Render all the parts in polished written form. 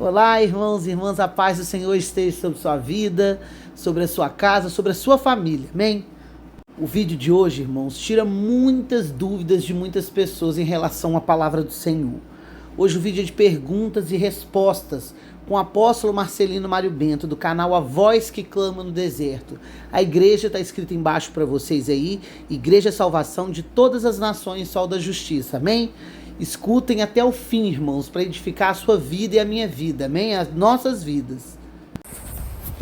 Olá, irmãos e irmãs, a paz do Senhor esteja sobre sua vida, sobre a sua casa, sobre a sua família, amém? O vídeo de hoje, irmãos, tira muitas dúvidas de muitas pessoas em relação à palavra do Senhor. Hoje o vídeo é de perguntas e respostas com o apóstolo Marcelino Mário Bento, do canal A Voz que Clama no Deserto. A igreja está escrita embaixo para vocês aí, Igreja Salvação de Todas as Nações, Sol da Justiça, amém? Escutem até o fim, irmãos, para edificar a sua vida e a minha vida, amém? As nossas vidas.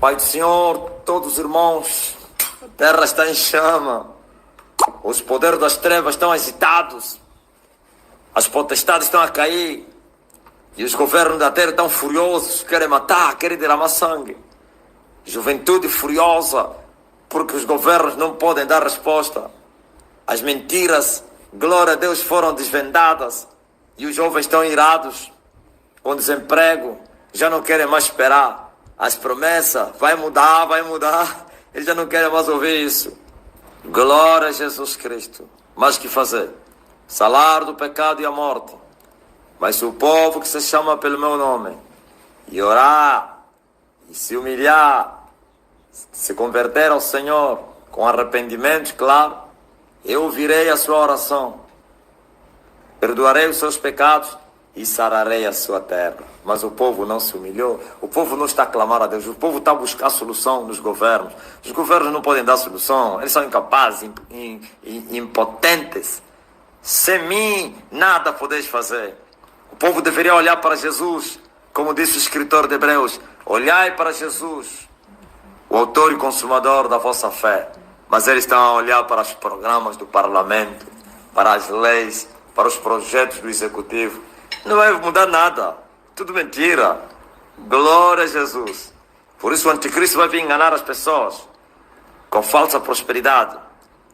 Pai do Senhor, todos os irmãos, a terra está em chama, os poderes das trevas estão agitados, as potestades estão a cair, e os governos da terra estão furiosos, querem matar, querem derramar sangue. Juventude furiosa, porque os governos não podem dar resposta. As mentiras, glória a Deus, foram desvendadas, e os jovens estão irados, com desemprego, já não querem mais esperar. As promessas, vai mudar, eles já não querem mais ouvir isso. Glória a Jesus Cristo. Mas o que fazer? Salário do pecado e a morte. Mas se o povo que se chama pelo meu nome e orar, e se humilhar, se converter ao Senhor com arrependimento, claro, eu ouvirei a sua oração, perdoarei os seus pecados e sararei a sua terra. Mas o povo não se humilhou, o povo não está a clamar a Deus, o povo está a buscar solução nos governos. Os governos não podem dar solução, eles são incapazes, impotentes. Sem mim, nada podeis fazer. O povo deveria olhar para Jesus, como disse o escritor de Hebreus: olhai para Jesus, o autor e consumador da vossa fé. Mas eles estão a olhar para os programas do parlamento, para as leis, para os projetos do executivo. Não vai mudar nada, tudo mentira. Glória a Jesus. Por isso o anticristo vai vir enganar as pessoas com falsa prosperidade,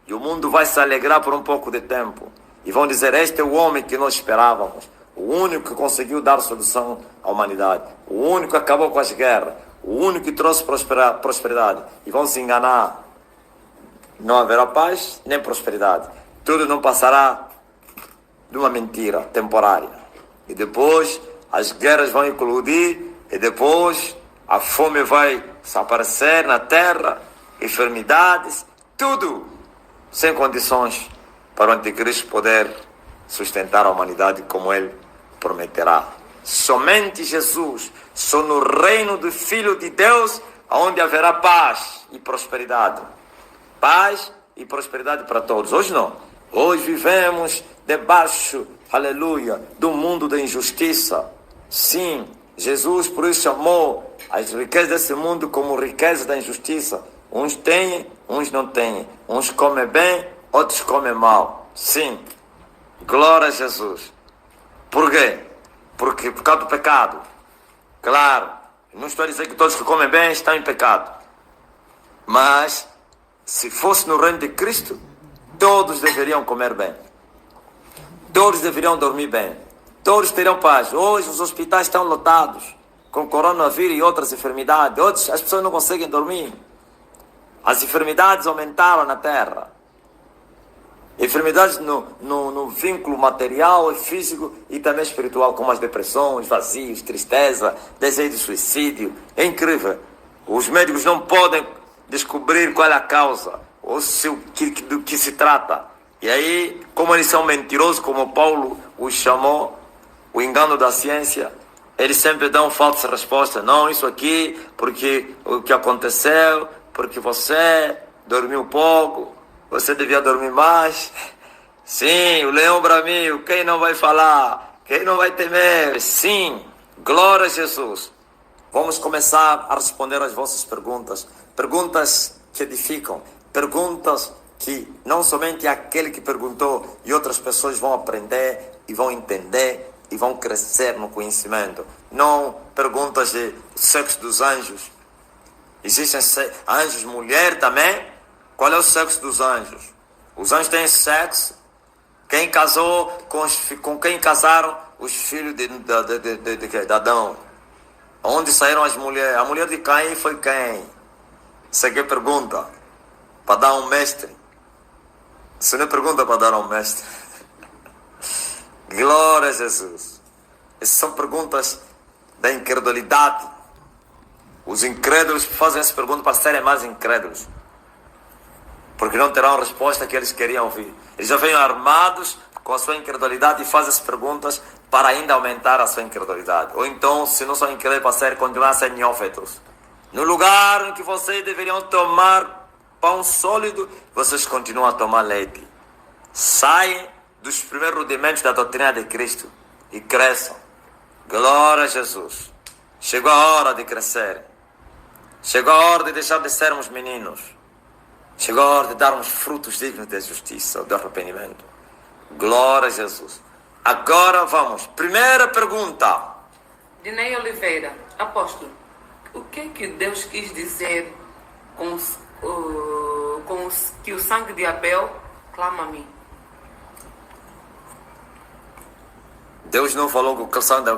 e o mundo vai se alegrar por um pouco de tempo, e vão dizer: este é o homem que nós esperávamos, o único que conseguiu dar solução à humanidade, o único que acabou com as guerras, o único que trouxe prosperidade. E vão se enganar. Não haverá paz nem prosperidade, tudo não passará de uma mentira temporária. E depois as guerras vão eclodir, e depois a fome vai desaparecer na terra, enfermidades, tudo sem condições para o anticristo poder sustentar a humanidade como ele prometerá. Somente Jesus, só no reino do Filho de Deus, onde haverá paz e prosperidade. Paz e prosperidade para todos. Hoje não. Hoje vivemos debaixo, aleluia, do mundo da injustiça. Sim, Jesus por isso chamou as riquezas desse mundo como riquezas da injustiça. Uns têm, uns não têm. Uns comem bem, outros comem mal. Sim, glória a Jesus. Por quê? Porque por causa do pecado. Claro, não estou a dizer que todos que comem bem estão em pecado. Mas se fosse no reino de Cristo, todos deveriam comer bem. Todos deveriam dormir bem. Todos teriam paz. Hoje os hospitais estão lotados com coronavírus e outras enfermidades. Hoje as pessoas não conseguem dormir. As enfermidades aumentaram na terra. Enfermidades no vínculo material e físico e também espiritual, como as depressões, vazios, tristeza, desejo de suicídio. É incrível. Os médicos não podem descobrir qual é a causa, ou do que se trata. E aí, como eles são mentirosos, como Paulo os chamou, o engano da ciência, eles sempre dão falsas respostas. Não, isso aqui, porque o que aconteceu, porque você dormiu pouco, você devia dormir mais. Sim, o leão bramiu, quem não vai falar? Quem não vai temer? Sim, glória a Jesus. Vamos começar a responder as vossas perguntas. Perguntas que edificam. Perguntas que não somente aquele que perguntou e outras pessoas vão aprender e vão entender e vão crescer no conhecimento. Não perguntas de sexo dos anjos. Existem anjos mulher também? Qual é o sexo dos anjos? Os anjos têm sexo. Quem casou com quem casaram os filhos de Adão? Onde saíram as mulheres? A mulher de Caim foi quem? Isso aqui é pergunta para dar um mestre. Isso não é pergunta para dar um mestre. Glória a Jesus. Essas são perguntas da incredulidade. Os incrédulos fazem essa pergunta para serem mais incrédulos, porque não terão a resposta que eles queriam ouvir. Eles já vêm armados com a sua incredulidade e fazem as perguntas para ainda aumentar a sua incredulidade. Ou então, se não são incrédulos, para continuar a ser neófitos. No lugar em que vocês deveriam tomar pão sólido, vocês continuam a tomar leite. Saem dos primeiros rudimentos da doutrina de Cristo e cresçam. Glória a Jesus. Chegou a hora de crescer. Chegou a hora de deixar de sermos meninos. Chegou a hora de darmos frutos dignos de justiça, de arrependimento. Glória a Jesus. Agora vamos. Primeira pergunta. Dinei Oliveira, apóstolo, o que Deus quis dizer que o sangue de Abel clama a mim? Deus não falou que o sangue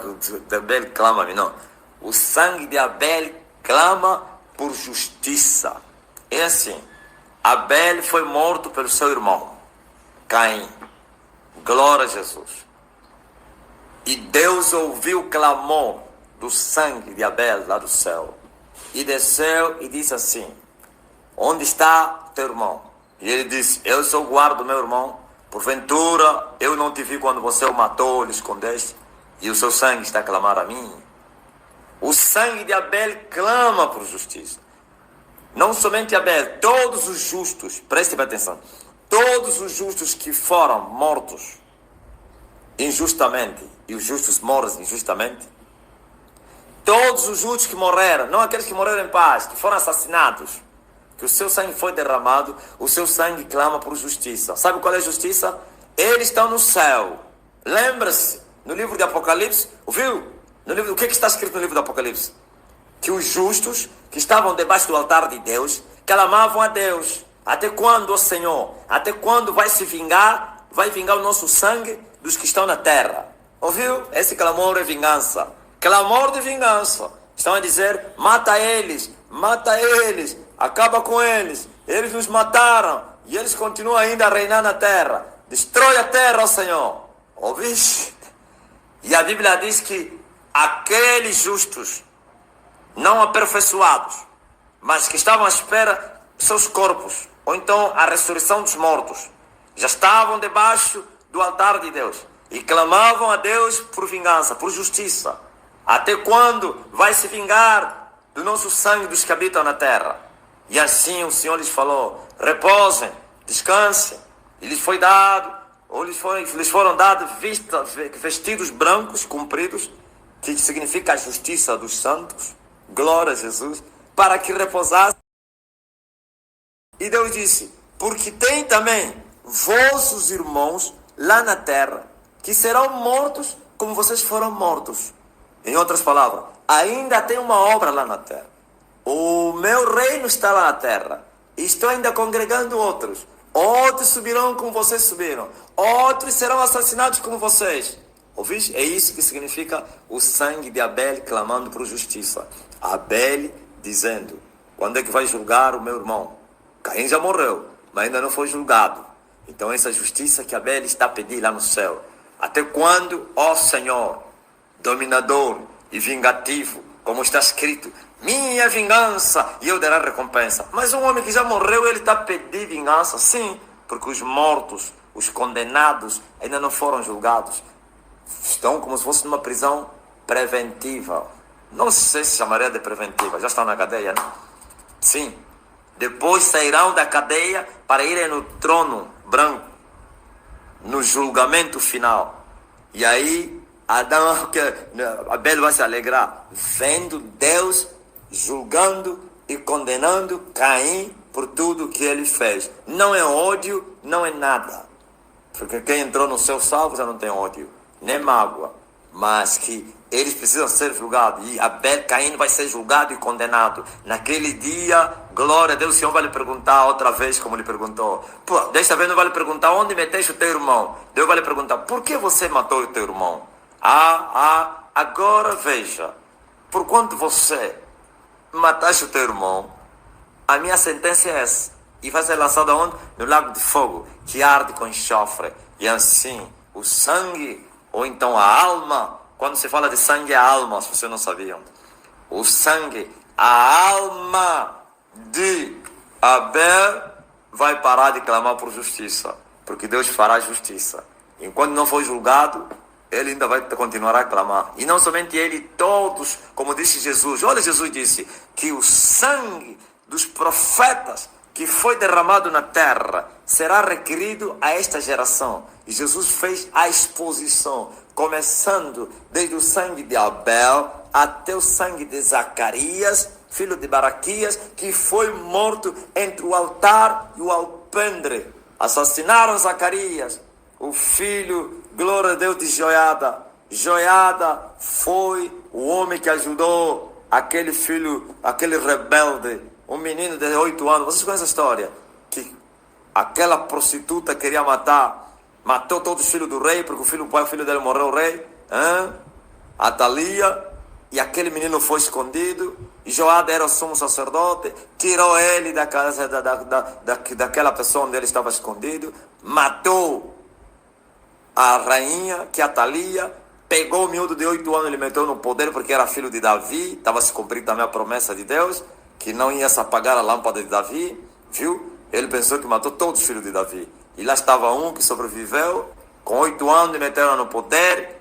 de Abel clama a mim, não. O sangue de Abel clama por justiça. É assim. Abel foi morto pelo seu irmão, Caim. Glória a Jesus. E Deus ouviu o clamor do sangue de Abel lá do céu. E desceu e disse assim: onde está teu irmão? E ele disse: eu sou o guarda do meu irmão. Porventura eu não te vi quando você o matou, lhe escondeste, e o seu sangue está a clamar a mim. O sangue de Abel clama por justiça. Não somente Abel, todos os justos, preste atenção, todos os justos que foram mortos injustamente, e os justos morrem injustamente, todos os justos que morreram, não aqueles que morreram em paz, que foram assassinados, que o seu sangue foi derramado, o seu sangue clama por justiça. Sabe qual é a justiça? Eles estão no céu. Lembra-se, no livro de Apocalipse, ouviu? O que está escrito no livro do Apocalipse? Que os justos que estavam debaixo do altar de Deus clamavam a Deus: até quando, ó Senhor? Até quando vai se vingar? Vai vingar o nosso sangue dos que estão na terra? Ouviu? Esse clamor é vingança. Clamor de vingança. Estão a dizer: mata eles, acaba com eles. Eles nos mataram e eles continuam ainda a reinar na terra. Destrói a terra, ó Senhor. Ouviste? E a Bíblia diz que aqueles justos, não aperfeiçoados, mas que estavam à espera de seus corpos, ou então a ressurreição dos mortos, já estavam debaixo do altar de Deus e clamavam a Deus por vingança, por justiça. Até quando vai se vingar do nosso sangue dos que habitam na terra? E assim o Senhor lhes falou: repousem, descansem. E lhes foi dado, ou lhes foram dados vestidos brancos, compridos, que significa a justiça dos santos. Glória a Jesus, para que repousassem. E Deus disse: porque tem também vossos irmãos lá na terra, que serão mortos como vocês foram mortos. Em outras palavras, ainda tem uma obra lá na terra. O meu reino está lá na terra. E estou ainda congregando outros. Outros subirão como vocês subiram. Outros serão assassinados como vocês. Ouviste? É isso que significa o sangue de Abel clamando por justiça. Abel dizendo: quando é que vai julgar o meu irmão? Caim já morreu, mas ainda não foi julgado. Então essa justiça que Abel está a pedir lá no céu. Até quando, ó Senhor, dominador e vingativo, como está escrito: minha vingança e eu darei recompensa. Mas um homem que já morreu, ele está a pedir vingança? Sim, porque os mortos, os condenados, ainda não foram julgados. Estão como se fosse numa prisão preventiva. Não sei se chamaria de preventiva, já estão na cadeia, não? Sim. Depois sairão da cadeia para irem no trono branco, no julgamento final. E aí Abel vai se alegrar, vendo Deus julgando e condenando Caim por tudo que ele fez. Não é ódio, não é nada. Porque quem entrou no céu salvo já não tem ódio, nem mágoa. Mas que eles precisam ser julgados. E Caim vai ser julgado e condenado. Naquele dia, glória a Deus, o Senhor vai lhe perguntar outra vez, como lhe perguntou. Pô, desta vez não vai lhe perguntar: onde meteste o teu irmão? Deus vai lhe perguntar: por que você matou o teu irmão? Agora veja, por quanto você mataste o teu irmão, a minha sentença é essa. E vai ser lançado aonde? No lago de fogo, que arde com enxofre. E assim, o sangue, ou então a alma Quando se fala de sangue, é alma, se vocês não sabiam. O sangue, a alma de Abel vai parar de clamar por justiça, porque Deus fará justiça. Enquanto não for julgado, ele ainda vai continuar a clamar. E não somente ele, todos, como disse Jesus. Olha, Jesus disse que o sangue dos profetas que foi derramado na terra será requerido a esta geração. E Jesus fez a exposição, começando desde o sangue de Abel até o sangue de Zacarias, filho de Baraquias, que foi morto entre o altar e o alpendre. Assassinaram Zacarias, o filho, glória a Deus, de Joiada. Joiada foi o homem que ajudou aquele filho, aquele rebelde, um menino de 8 anos. Vocês conhecem a história? Que aquela prostituta queria matou todos os filhos do rei, porque o filho dele morreu o rei, Atalia, e aquele menino foi escondido. E Joiada era o sumo sacerdote, tirou ele da casa daquela pessoa onde ele estava escondido, matou a rainha, que é Atalia, pegou o miúdo de 8 anos e ele meteu no poder, porque era filho de Davi. Estava se cumprindo também a promessa de Deus, que não ia se apagar a lâmpada de Davi, viu? Ele pensou que matou todos os filhos de Davi. E lá estava um que sobreviveu, com 8 anos, e meteram no poder.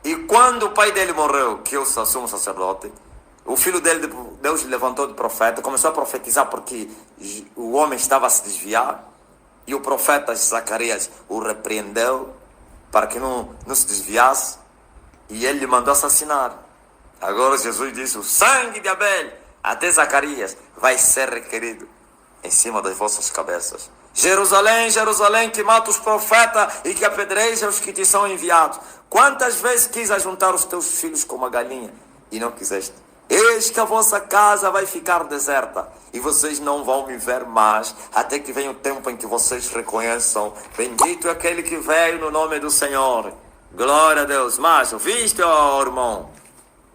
E quando o pai dele morreu, que é o sumo sacerdote, o filho dele, Deus levantou de profeta, começou a profetizar porque o homem estava a se desviar. E o profeta Zacarias o repreendeu para que não se desviasse. E ele lhe mandou assassinar. Agora Jesus disse: o sangue de Abel até Zacarias vai ser requerido em cima das vossas cabeças. Jerusalém, Jerusalém, que mata os profetas e que apedreja os que te são enviados. Quantas vezes quis ajuntar os teus filhos como a galinha e não quiseste? Eis que a vossa casa vai ficar deserta e vocês não vão me ver mais, até que venha o tempo em que vocês reconheçam: bendito é aquele que veio no nome do Senhor. Glória a Deus. Mas, ouviste, ó irmão?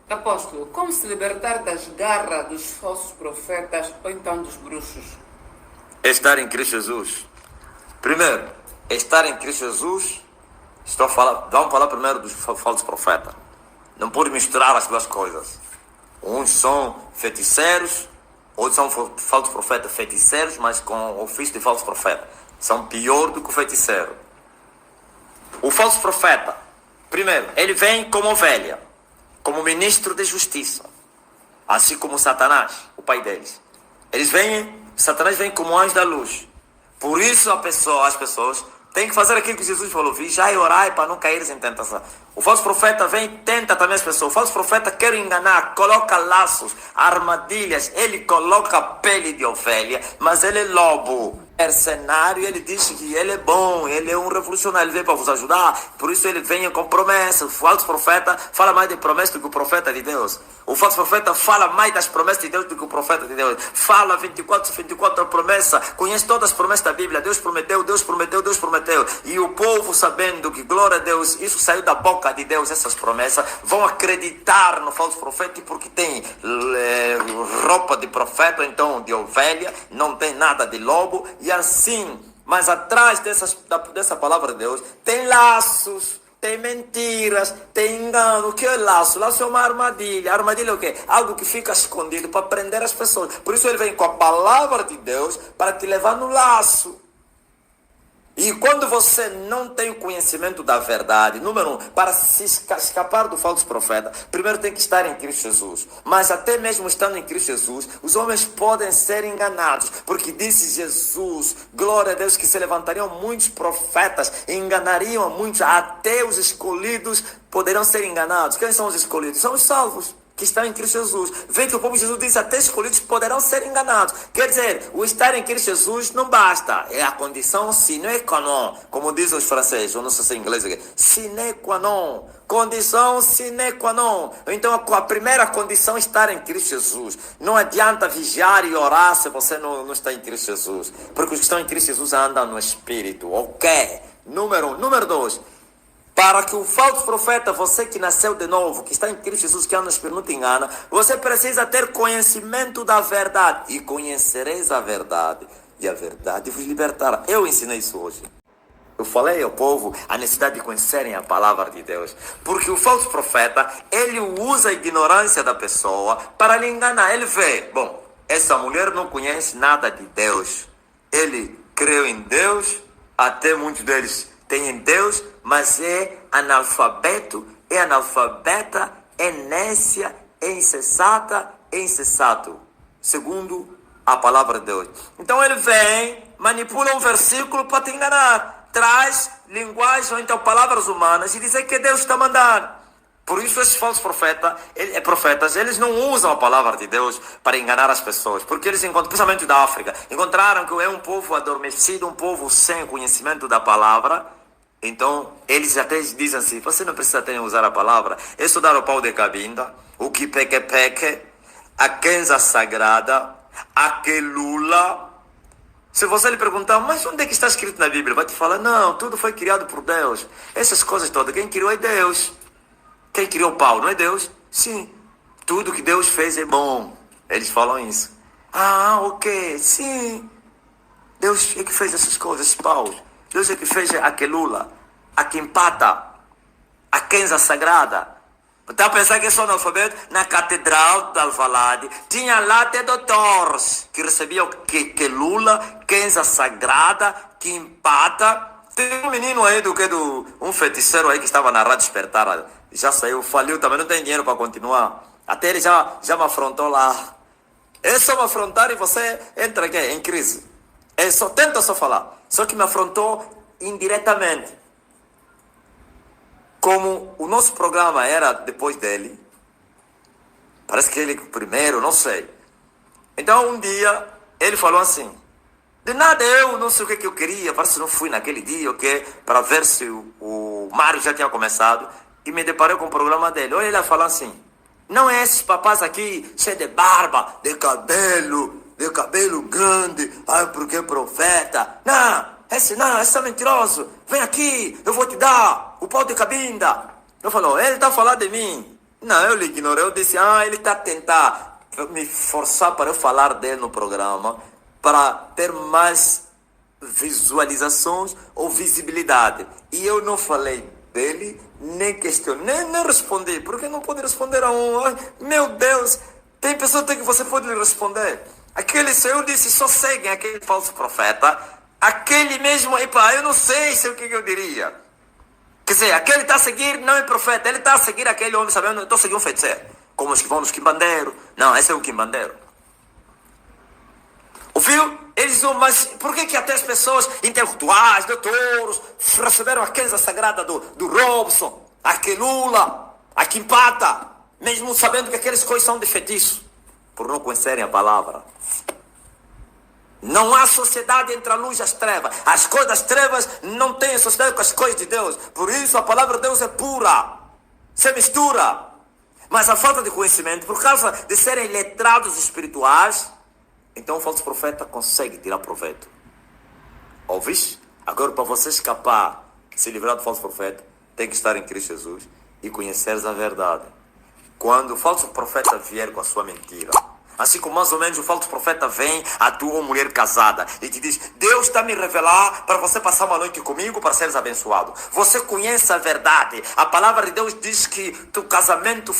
Apóstolo, como se libertar das garras dos falsos profetas ou então dos bruxos? Estar em Cristo Jesus. Primeiro, estar em Cristo Jesus. Vamos falar primeiro dos falsos profetas. Não pode misturar as duas coisas. Uns são feiticeiros, outros são falsos profetas feiticeiros, mas com ofício de falso profeta. São pior do que o feiticeiro. O falso profeta, primeiro, ele vem como ovelha, como ministro de justiça, assim como Satanás, o pai deles. Satanás vem como anjo da luz. Por isso as pessoas têm que fazer aquilo que Jesus falou: vigiai e orai para não cair em tentação. O falso profeta vem e tenta também as pessoas. O falso profeta quer enganar, coloca laços, armadilhas. Ele coloca pele de ovelha, mas ele é lobo, mercenário. Ele diz que ele é bom, ele é um revolucionário, ele vem para vos ajudar. Por isso ele vem com promessa. O falso profeta fala mais de promessa do que o profeta de Deus. O falso profeta fala mais das promessas de Deus do que o profeta de Deus. Fala 24 promessas, conhece todas as promessas da Bíblia. Deus prometeu, Deus prometeu, Deus prometeu. E o povo, sabendo que, glória a Deus, isso saiu da boca de Deus, essas promessas, vão acreditar no falso profeta, porque tem roupa de profeta, então de ovelha, não tem nada de lobo, e assim. Mas atrás dessa palavra de Deus tem laços, tem mentiras, tem engano. O que é laço? Laço é uma armadilha. Armadilha é o quê? Algo que fica escondido para prender as pessoas. Por isso ele vem com a palavra de Deus para te levar no laço. E quando você não tem o conhecimento da verdade, número 1, para se escapar do falso profeta, primeiro tem que estar em Cristo Jesus. Mas até mesmo estando em Cristo Jesus, os homens podem ser enganados, porque disse Jesus, glória a Deus, que se levantariam muitos profetas e enganariam a muitos, até os escolhidos poderão ser enganados. Quem são os escolhidos? São os salvos, que estão em Cristo Jesus. Vê que o povo de Jesus diz: até escolhidos poderão ser enganados. Quer dizer, o estar em Cristo Jesus não basta, é a condição sine qua non, como dizem os franceses, ou não sei se é inglês aqui, sine qua non, condição sine qua non. Então a primeira condição é estar em Cristo Jesus. Não adianta vigiar e orar se você não está em Cristo Jesus, porque os que estão em Cristo Jesus andam no Espírito, ok? Número 1. Número 2, para que o falso profeta, você que nasceu de novo, que está em Cristo Jesus, que anda no Espírito, não te engana, você precisa ter conhecimento da verdade. E conhecereis a verdade, e a verdade vos libertará. Eu ensinei isso hoje. Eu falei ao povo a necessidade de conhecerem a palavra de Deus. Porque o falso profeta, ele usa a ignorância da pessoa para lhe enganar. Ele vê, bom, essa mulher não conhece nada de Deus. Ele creu em Deus, até muitos deles têm em Deus, mas é analfabeto, é analfabeta, é nécia, é insensata, é insensato. Segundo a palavra de Deus. Então ele vem, manipula um versículo para te enganar. Traz linguagem ou então palavras humanas e dizer que Deus está mandando. Por isso esses falsos profetas, eles não usam a palavra de Deus para enganar as pessoas. Porque eles encontram, principalmente da África, encontraram que é um povo adormecido, um povo sem conhecimento da palavra. Então eles até dizem assim, você não precisa ter usar a palavra. É estudar o pau de cabinda, o que peque, a kenza sagrada, a quelula. Se você lhe perguntar, mas onde é que está escrito na Bíblia? Vai te falar, não, tudo foi criado por Deus. Essas coisas todas, quem criou é Deus. Quem criou o pau, não é Deus? Sim, tudo que Deus fez é bom. Eles falam isso. Ah, ok, sim. Deus é que fez essas coisas, esses paus. Deus é que fez a quelula, a quimpata, a kenza sagrada. Está a pensar que sou analfabeto? Na Catedral de Alvalade tinha lá até doutores que recebiam quelula, kenza sagrada, quimpata. Tem um menino aí um feiticeiro aí que estava na Rádio Despertar, já saiu, faliu também, não tem dinheiro para continuar. Até ele já me afrontou lá. É só me afrontar e você entra aqui em crise. Tenta só falar. Só que me afrontou indiretamente. Como o nosso programa era depois dele, parece que ele primeiro, não sei. Então um dia ele falou assim, de nada eu não sei o que eu queria, parece que não fui naquele dia, ok? Para ver se o Mário já tinha começado, e me deparei com o programa dele. Olha ele falando assim, não é esses papás aqui, cheio de barba, de cabelo grande, porque é profeta. Esse é mentiroso, vem aqui, eu vou te dar o pau de cabinda. Eu falou, ele está falando de mim. Não, eu lhe ignorei, eu disse, ele está tentando me forçar para eu falar dele no programa, para ter mais visualizações ou visibilidade. E eu não falei dele, nem questionei, nem respondi, porque não pode responder a meu Deus, tem pessoas que você pode lhe responder. Aquele Senhor disse, só seguem aquele falso profeta. Aquele mesmo, eu não sei se o que eu diria. Quer dizer, aquele está a seguir, não é profeta, ele está a seguir aquele homem, sabendo, eu estou a seguir um feiticeiro. Como os que vão nos quimbandeiros. Não, esse é o quimbandeiro. Ouviu? Eles dizem, mas por que até as pessoas intelectuais, doutores, receberam a kenza sagrada do Robson, a quelula, a quimpata, mesmo sabendo que aquelas coisas são de feitiço, por não conhecerem a palavra. Não há sociedade entre a luz e as trevas. As coisas das trevas não têm sociedade com as coisas de Deus. Por isso a palavra de Deus é pura. Se mistura. Mas a falta de conhecimento, por causa de serem letrados espirituais, então o falso profeta consegue tirar proveito. Ouviste? Agora, para você escapar, se livrar do falso profeta, tem que estar em Cristo Jesus e conheceres a verdade. Quando o falso profeta vier com a sua mentira, assim como mais ou menos o falso profeta vem a tua mulher casada e te diz, Deus está me revelar para você passar uma noite comigo para seres abençoado. Você conhece a verdade. A palavra de Deus diz que o casamento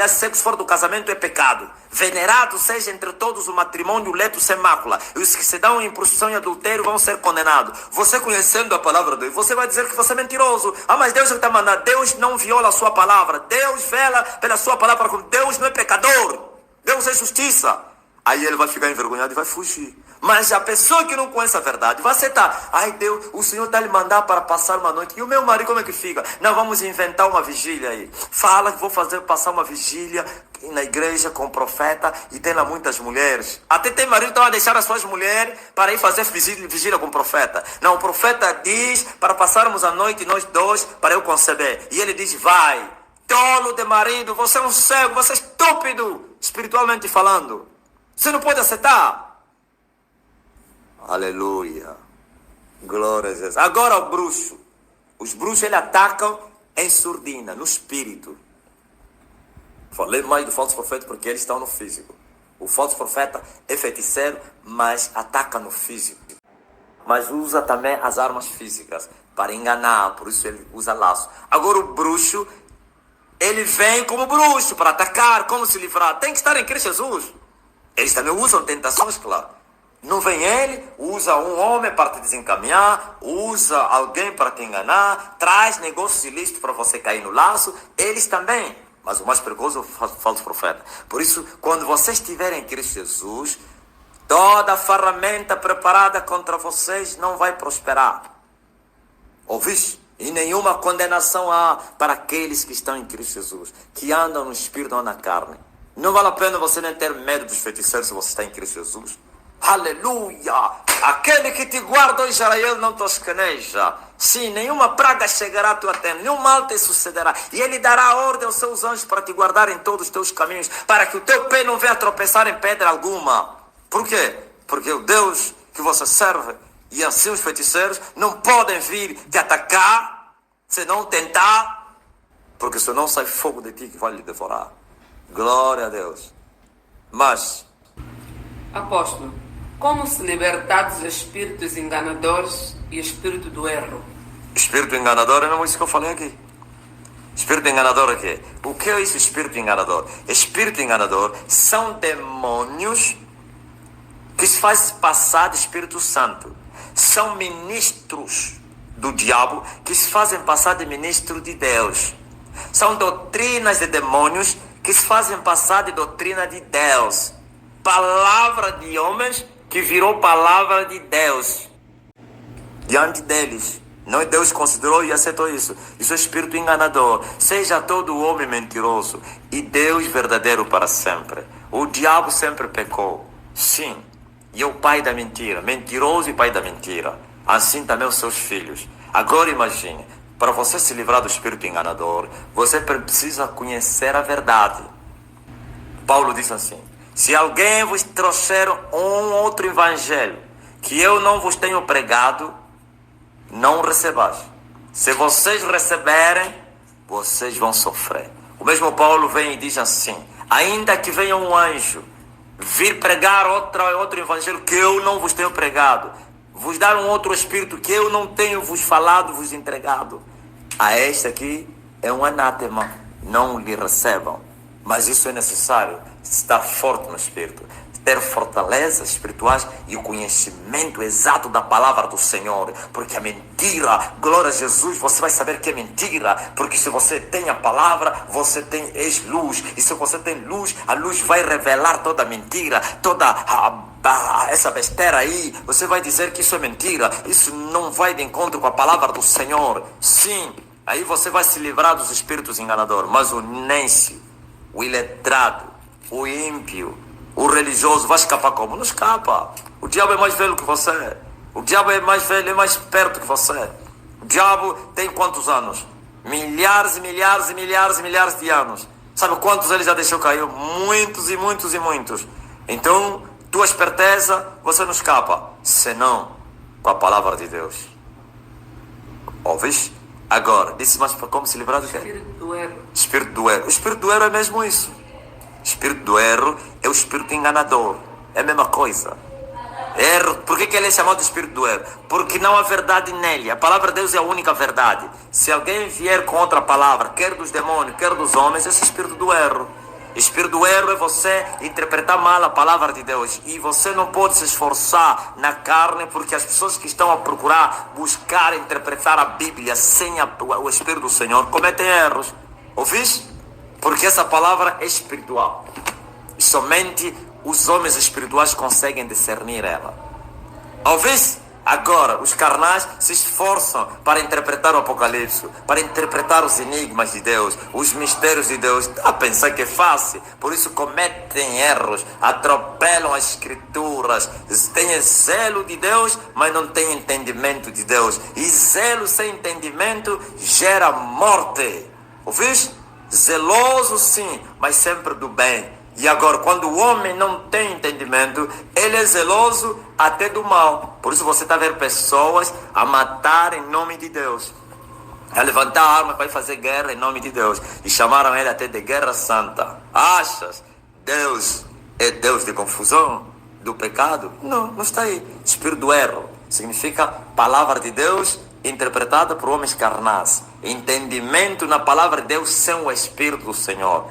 sexo fora do casamento é pecado. Venerado seja entre todos o matrimônio leto sem mácula. E os que se dão em prostituição e adultério vão ser condenados. Você conhecendo a palavra de Deus, você vai dizer que você é mentiroso. Mas Deus está mandando. Deus não viola a sua palavra. Deus vela pela sua palavra. Deus não é pecador. Deus é justiça. Aí ele vai ficar envergonhado e vai fugir. Mas a pessoa que não conhece a verdade vai aceitar. Deus, o Senhor está lhe mandando para passar uma noite. E o meu marido como é que fica? Não, vamos inventar uma vigília aí. Fala que vou passar uma vigília na igreja com o profeta. E tem lá muitas mulheres. Até tem marido que estão a deixar as suas mulheres para ir fazer vigília com o profeta. Não, o profeta diz para passarmos a noite nós dois para eu conceber. E ele diz, vai. Tolo de marido, você é um cego, você é estúpido. Espiritualmente falando. Você não pode aceitar. Aleluia. Glória a Deus. Agora o bruxo. Os bruxos eles atacam em surdina, no espírito. Falei mais do falso profeta porque eles estão no físico. O falso profeta é feiticeiro, mas ataca no físico. Mas usa também as armas físicas para enganar, por isso ele usa laço. Agora o bruxo, ele vem como bruxo para atacar, como se livrar. Tem que estar em Cristo Jesus. Eles também usam tentações, claro. Não vem ele, usa um homem para te desencaminhar, usa alguém para te enganar, traz negócios ilícitos para você cair no laço. Eles também. Mas o mais perigoso é o falso profeta. Por isso, quando vocês estiverem em Cristo Jesus, toda a ferramenta preparada contra vocês não vai prosperar. Ouviste? E nenhuma condenação há para aqueles que estão em Cristo Jesus, que andam no Espírito ou na carne. Não vale a pena você nem ter medo dos feiticeiros se você está em Cristo Jesus. Aleluia! Aquele que te guarda, ó Israel, não te escaneja. Sim, nenhuma praga chegará à tua tenda, nenhum mal te sucederá. E ele dará ordem aos seus anjos para te guardar em todos os teus caminhos, para que o teu pé não venha tropeçar em pedra alguma. Por quê? Porque o Deus que você serve, e assim os feiticeiros, não podem vir te atacar, se não tentar, porque senão sai fogo de ti que vai lhe devorar. Glória a Deus. Mas, Apóstolo, como se libertar dos espíritos enganadores e espírito do erro? espírito enganador é mesmo isso que eu falei aqui. Espírito enganador é o quê? O que é isso, espírito enganador? Espírito enganador são demônios que se fazem passar de Espírito Santo. São ministros do diabo que se fazem passar de ministro de Deus. São doutrinas de demônios que se fazem passar de doutrina de Deus. Palavra de homens que virou palavra de Deus diante deles. Não, Deus considerou e aceitou isso. Isso é espírito enganador. Seja todo homem mentiroso e Deus verdadeiro para sempre. O diabo sempre pecou. Sim. E é o pai da mentira. Mentiroso e pai da mentira. Assim também os seus filhos. Agora imagine. Para você se livrar do espírito enganador, você precisa conhecer a verdade. Paulo diz assim: se alguém vos trouxer um outro evangelho que eu não vos tenho pregado, não recebais. Se vocês receberem, vocês vão sofrer. O mesmo Paulo vem e diz assim: ainda que venha um anjo vir pregar outro evangelho que eu não vos tenho pregado, vos dar um outro espírito que eu não tenho vos falado, vos entregado, a este aqui é um anátema, não lhe recebam. Mas isso é necessário, estar forte no espírito, ter fortalezas espirituais e o conhecimento exato da palavra do Senhor, porque a mentira, glória a Jesus, você vai saber que é mentira, porque se você tem a palavra, você tem luz, e se você tem luz, a luz vai revelar toda a mentira, toda essa besteira aí. Você vai dizer que isso é mentira, isso não vai de encontro com a palavra do Senhor. Sim, aí você vai se livrar dos espíritos enganadores. Mas o nêncio, o iletrado, o ímpio, o religioso vai escapar como? Não escapa. O diabo é mais velho que você. O diabo é mais velho, é mais perto que você. O diabo tem quantos anos? Milhares e milhares e milhares e milhares de anos. Sabe quantos ele já deixou cair? Muitos e muitos e muitos. Então, tua esperteza, você não escapa. Senão, com a palavra de Deus. Ouviste? Agora, disse mais para como se livrar do quê? Espírito do erro. Espírito do erro. O espírito do erro é mesmo isso. O espírito do erro é o espírito enganador. É a mesma coisa. Erro. Por que ele é chamado de espírito do erro? Porque não há verdade nele. A palavra de Deus é a única verdade. Se alguém vier com outra palavra, quer dos demônios, quer dos homens, esse é o espírito do erro. Espírito do erro é você interpretar mal a palavra de Deus. E você não pode se esforçar na carne, porque as pessoas que estão a procurar, buscar, interpretar a Bíblia sem o Espírito do Senhor, cometem erros. Ouviste? Porque essa palavra é espiritual. E somente os homens espirituais conseguem discernir ela. Ouviste? Agora, os carnais se esforçam para interpretar o Apocalipse, para interpretar os enigmas de Deus, os mistérios de Deus. A pensar que é fácil. Por isso cometem erros, atropelam as escrituras. Têm zelo de Deus, mas não têm entendimento de Deus. E zelo sem entendimento gera morte. Ouviste? Zeloso sim, mas sempre do bem. E agora, quando o homem não tem entendimento, ele é zeloso até do mal. Por isso você está vendo pessoas a matar em nome de Deus, a levantar armas para fazer guerra em nome de Deus. E chamaram ele até de guerra santa. Achas? Deus é Deus de confusão, do pecado? Não, não está aí. Espírito do erro significa palavra de Deus interpretada por homens carnais. Entendimento na palavra de Deus sem o Espírito do Senhor.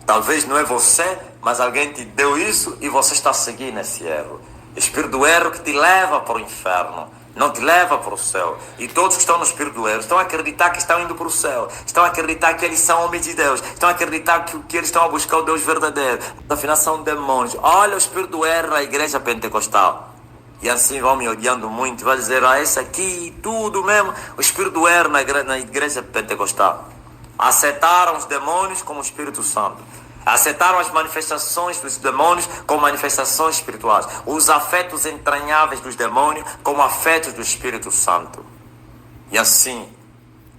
Talvez não é você, mas alguém te deu isso e você está seguindo esse erro. Espírito do erro que te leva para o inferno, não te leva para o céu. E todos que estão no espírito do erro estão a acreditar que estão indo para o céu, estão a acreditar que eles são homens de Deus, estão a acreditar que eles estão a buscar o Deus verdadeiro. Afinal são demônios. Olha o espírito do erro na igreja pentecostal. E assim vão me odiando muito, vai dizer, esse aqui, tudo mesmo. O espírito do erro na igreja pentecostal. Aceitaram os demônios como o Espírito Santo. Aceitaram as manifestações dos demônios como manifestações espirituais. Os afetos entranháveis dos demônios como afetos do Espírito Santo. E assim,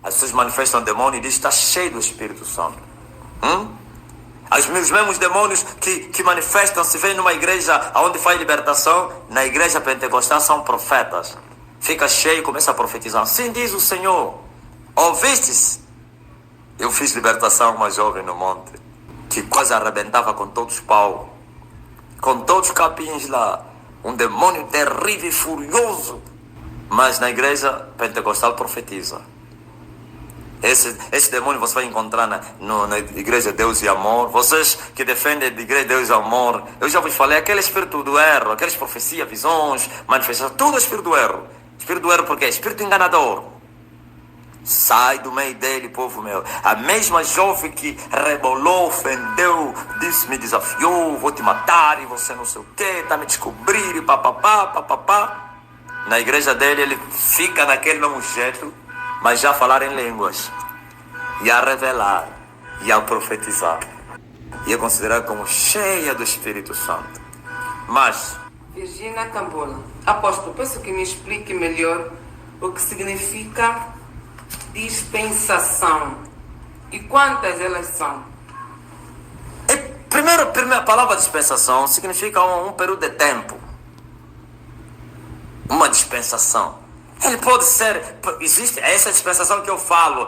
as pessoas manifestam o demônio e dizem, está cheio do Espírito Santo. Os mesmos demônios que manifestam, se vem numa igreja onde faz libertação, na igreja pentecostal são profetas. Fica cheio e começa a profetizar. Sim, diz o Senhor. Ouvistes? Eu fiz libertação uma jovem no monte, que quase arrebentava com todos os pau, com todos os capins lá. Um demônio terrível e furioso. Mas na igreja pentecostal profetiza. Esse demônio você vai encontrar na igreja Deus e Amor. Vocês que defendem a igreja Deus e Amor, eu já vos falei, aquele espírito do erro, aquelas profecias, visões, manifestações, tudo é espírito do erro. Espírito do erro porque é espírito enganador. Sai do meio dele, povo meu. A mesma jovem que rebolou, ofendeu, me desafiou, vou te matar e você não sei o que, tá me descobrir e papapá, papapá. Na igreja dele ele fica daquele mesmo jeito, mas já a falar em línguas, e a revelar, e a profetizar, e é considerado como cheia do Espírito Santo. Mas Virginia Cambola, apóstolo, peço que me explique melhor o que significa dispensação e quantas elas são. Primeira palavra dispensação significa um período de tempo. Uma dispensação. Ele pode ser, existe essa dispensação que eu falo,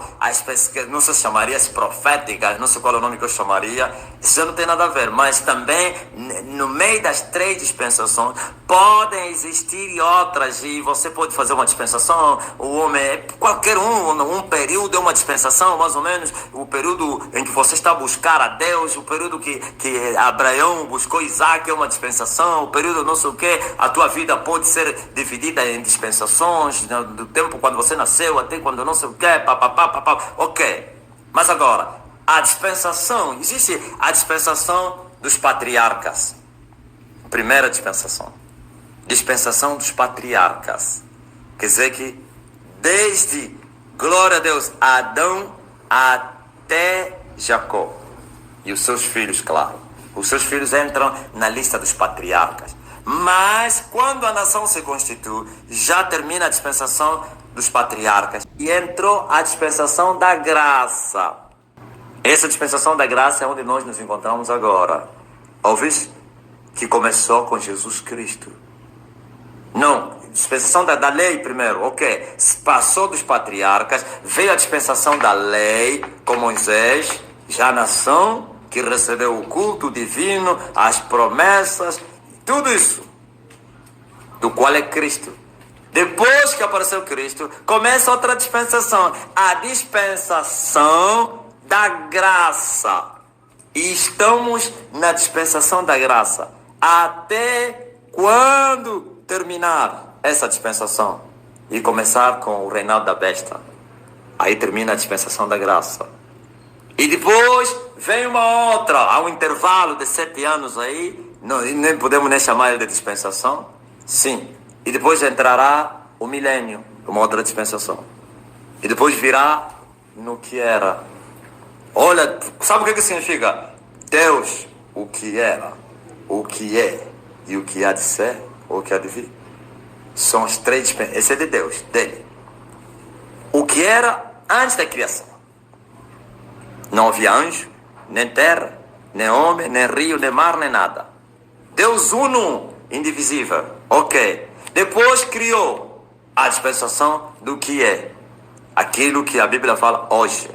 não se chamaria profética, não sei qual é o nome que eu chamaria, isso já não tem nada a ver, mas também no meio das 3 dispensações podem existir outras, e você pode fazer uma dispensação, o homem, qualquer um período é uma dispensação, mais ou menos, o período em que você está a buscar a Deus, o período que Abraão buscou Isaac é uma dispensação, o período não sei o que, a tua vida pode ser dividida em dispensações, do tempo quando você nasceu até quando não sei o que, papapá, ok. Mas agora, a dispensação, existe a dispensação dos patriarcas. Primeira dispensação. Dispensação dos patriarcas. Quer dizer que desde, glória a Deus, Adão até Jacó. E os seus filhos, claro. Os seus filhos entram na lista dos patriarcas. Mas quando a nação se constitui, já termina a dispensação dos patriarcas e entrou a dispensação da graça. Essa dispensação da graça é onde nós nos encontramos agora. Ouvis? Que começou com Jesus Cristo. Não, dispensação da lei primeiro, ok. Passou dos patriarcas, veio a dispensação da lei com Moisés, já a nação que recebeu o culto divino, as promessas, tudo isso, do qual é Cristo. Depois que apareceu Cristo, começa outra dispensação, a dispensação da graça. E estamos na dispensação da graça. Até quando terminar essa dispensação e começar com o reinado da besta. Aí termina a dispensação da graça. E depois vem uma outra, há um intervalo de 7 anos aí, nem podemos nem chamar ele de dispensação. Sim. E depois entrará o milênio, uma outra dispensação. E depois virá no que era. Olha, sabe o que significa? Deus, o que era, o que é e o que há de ser, ou o que há de vir. São as 3 dispensações. Esse é de Deus, dele. O que era antes da criação. Não havia anjo, nem terra, nem homem, nem rio, nem mar, nem nada. Deus uno, indivisível. Ok. Depois criou a dispensação do que é. Aquilo que a Bíblia fala hoje.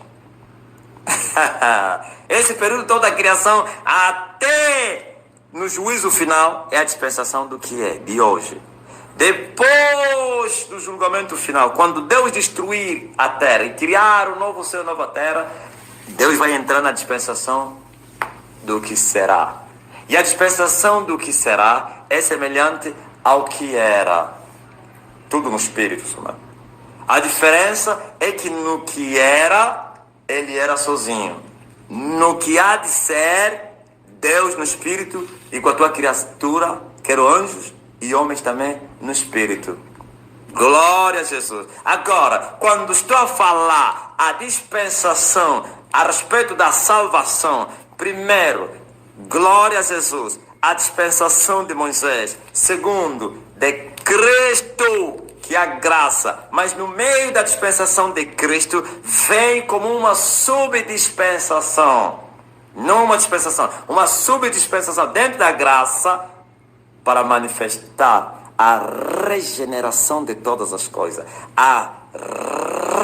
Esse período todo da criação até no juízo final é a dispensação do que é, de hoje. Depois do julgamento final, quando Deus destruir a terra e criar um novo céu e nova terra, Deus vai entrar na dispensação do que será. E a dispensação do que será é semelhante ao que era. Tudo no espírito, mano. A diferença é que no que era, ele era sozinho. No que há de ser, Deus no espírito e com a tua criatura, quero anjos e homens também no espírito. Glória a Jesus. Agora, quando estou a falar a dispensação a respeito da salvação, primeiro, glória a Jesus, a dispensação de Moisés. Segundo, de Cristo, que é a graça. Mas no meio da dispensação de Cristo, vem como uma subdispensação. Não uma dispensação, uma subdispensação dentro da graça para manifestar a regeneração de todas as coisas. A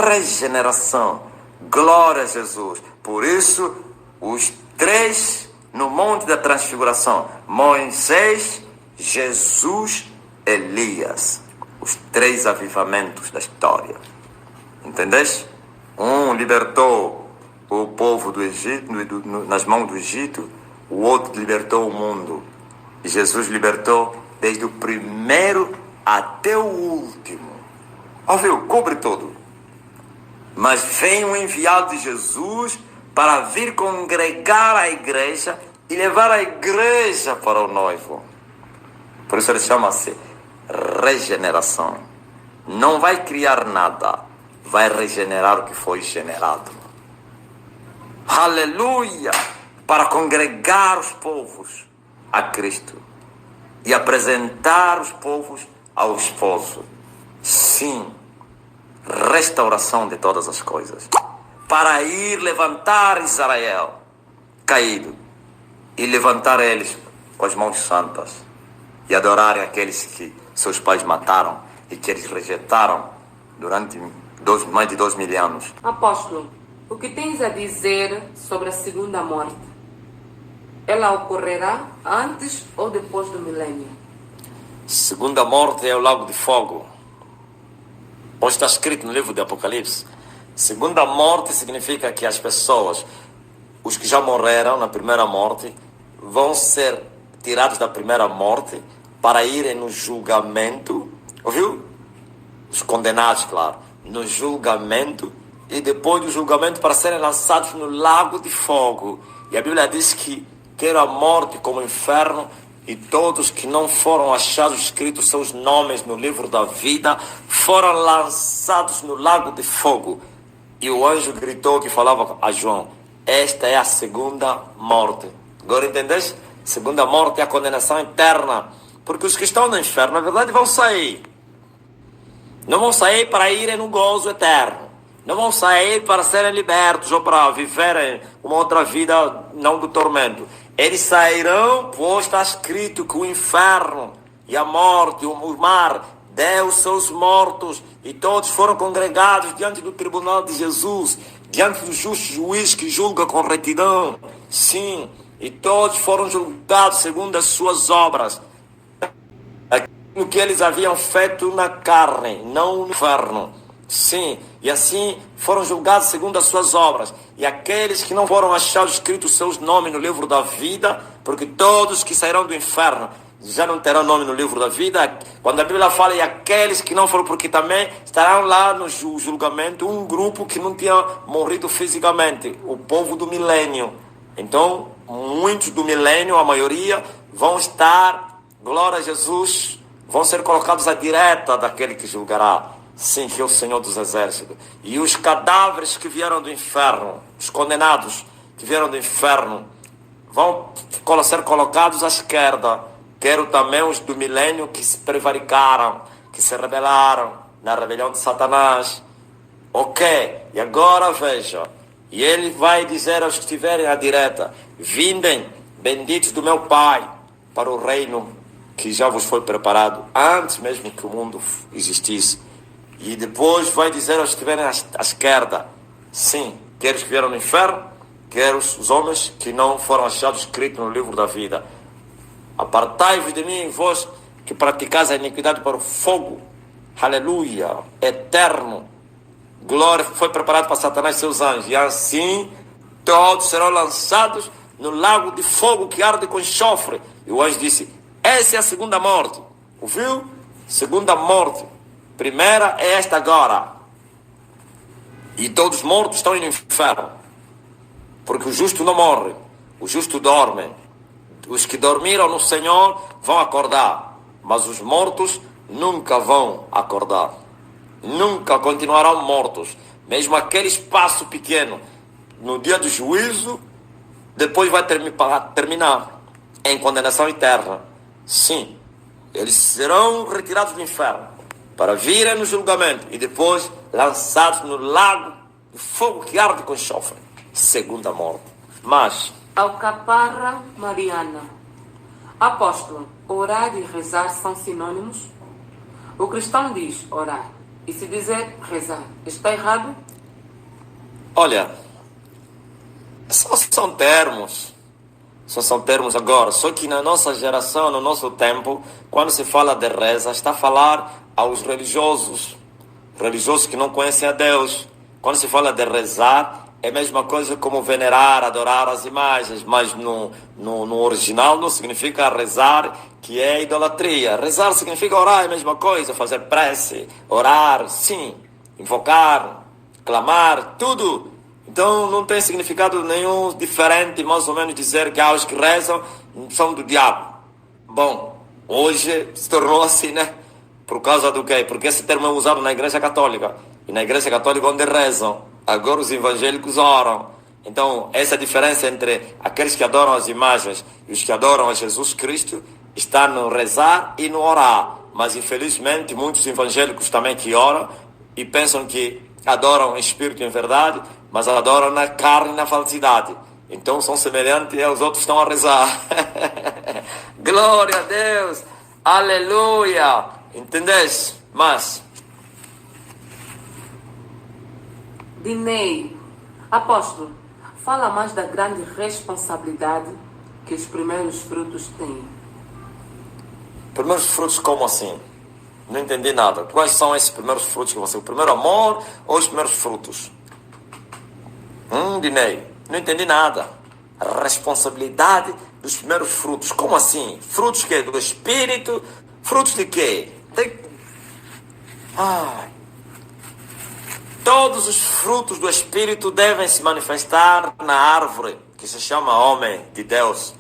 regeneração. Glória a Jesus. Por isso, os três no Monte da Transfiguração: Moisés, Jesus, Elias. Os três avivamentos da história. Entendeste? Um libertou o povo do Egito, nas mãos do Egito. O outro libertou o mundo. E Jesus libertou desde o primeiro até o último. Ouviu? Cobre tudo. Mas vem um enviado de Jesus para vir congregar a igreja e levar a igreja para o noivo. Por isso ele chama-se regeneração. Não vai criar nada, vai regenerar o que foi generado. Aleluia! Para congregar os povos a Cristo e apresentar os povos ao esposo. Sim, restauração de todas as coisas. Para ir levantar Israel caído e levantar eles com as mãos santas e adorarem aqueles que seus pais mataram e que eles rejeitaram durante mais de 2.000 anos. Apóstolo, o que tens a dizer sobre a segunda morte? Ela ocorrerá antes ou depois do milênio? Segunda morte é o lago de fogo. Pois está escrito no livro de Apocalipse. Segunda morte significa que as pessoas, os que já morreram na primeira morte, vão ser tirados da primeira morte para irem no julgamento. Ouviu? Os condenados, claro. No julgamento. E depois do julgamento para serem lançados no lago de fogo. E a Bíblia diz que quer a morte como o inferno, e todos que não foram achados escritos seus nomes no livro da vida foram lançados no lago de fogo. E o anjo gritou que falava a João: esta é a segunda morte. Agora entendeste? Segunda morte é a condenação eterna. Porque os que estão no inferno, na verdade, vão sair. Não vão sair para irem no gozo eterno. Não vão sair para serem libertos ou para viverem uma outra vida não do tormento. Eles sairão, pois está escrito que o inferno e a morte, o mar, deu os seus mortos, e todos foram congregados diante do tribunal de Jesus, diante do justo juiz que julga com retidão. Sim, e todos foram julgados segundo as suas obras. Aquilo que eles haviam feito na carne, não no inferno. Sim, e assim foram julgados segundo as suas obras. E aqueles que não foram achados escritos seus nomes no livro da vida, porque todos que sairão do inferno já não terão nome no livro da vida. Quando a Bíblia fala, e aqueles que não foram, porque também estarão lá no julgamento um grupo que não tinha morrido fisicamente, o povo do milênio. Então, muitos do milênio, a maioria, vão estar, glória a Jesus, vão ser colocados à direita daquele que julgará. Sim, que é o Senhor dos Exércitos. E os cadáveres que vieram do inferno, os condenados que vieram do inferno, vão ser colocados à esquerda. Quero também os do milênio que se prevaricaram, que se rebelaram na rebelião de Satanás. Ok, e agora veja. E ele vai dizer aos que estiverem à direita: vindem, benditos do meu Pai, para o reino que já vos foi preparado antes mesmo que o mundo existisse. E depois vai dizer aos que estiverem à esquerda: sim, quer os que vieram no inferno, quer os homens que não foram achados escritos no livro da vida. Apartai-vos de mim, vós que praticais a iniquidade para o fogo, aleluia, eterno, glória foi preparada para Satanás e seus anjos, e assim todos serão lançados no lago de fogo que arde com enxofre. E o anjo disse: essa é a segunda morte. Ouviu? Segunda morte. Primeira é esta agora. E todos os mortos estão no inferno. Porque o justo não morre, o justo dorme. Os que dormiram no Senhor vão acordar, mas os mortos nunca vão acordar. Nunca continuarão mortos. Mesmo aquele espaço pequeno, no dia do juízo, depois vai terminar em condenação eterna. Sim, eles serão retirados do inferno para virem no julgamento e depois lançados no lago de fogo que arde com enxofre. Segunda morte. Mas Alcaparra Mariana. Apóstolo, orar e rezar são sinônimos? O cristão diz orar, e se dizer rezar, está errado? olha, só são termos. Só são termos agora. Só que na nossa geração, no nosso tempo, quando se fala de reza, está a falar aos religiosos que não conhecem a Deus. Quando se fala de rezar, é a mesma coisa como venerar, adorar as imagens, mas no original não significa rezar, que é idolatria. Rezar significa orar, é a mesma coisa, fazer prece, orar, sim, invocar, clamar, tudo. Então não tem significado nenhum diferente, mais ou menos dizer que os que rezam são do diabo. Bom, hoje se tornou assim, né? Por causa do quê? Porque esse termo é usado na Igreja Católica. E na Igreja Católica onde rezam, agora os evangélicos oram. Então essa diferença entre aqueles que adoram as imagens e os que adoram a Jesus Cristo está no rezar e no orar. Mas infelizmente muitos evangélicos também que oram e pensam que adoram em espírito e em verdade, mas adoram na carne e na falsidade. Então são semelhantes aos outros que estão a rezar. Glória a Deus! Aleluia! Entendeste? Mas Dinei. Apóstolo, fala mais da grande responsabilidade que os primeiros frutos têm. primeiros frutos como assim? Não entendi nada. Quais são esses primeiros frutos que você... O primeiro amor ou os primeiros frutos? Dinei. Não entendi nada. A responsabilidade dos primeiros frutos. Como assim? Frutos que? Do Espírito? Frutos de quê? Todos os frutos do Espírito devem se manifestar na árvore, que se chama homem de Deus.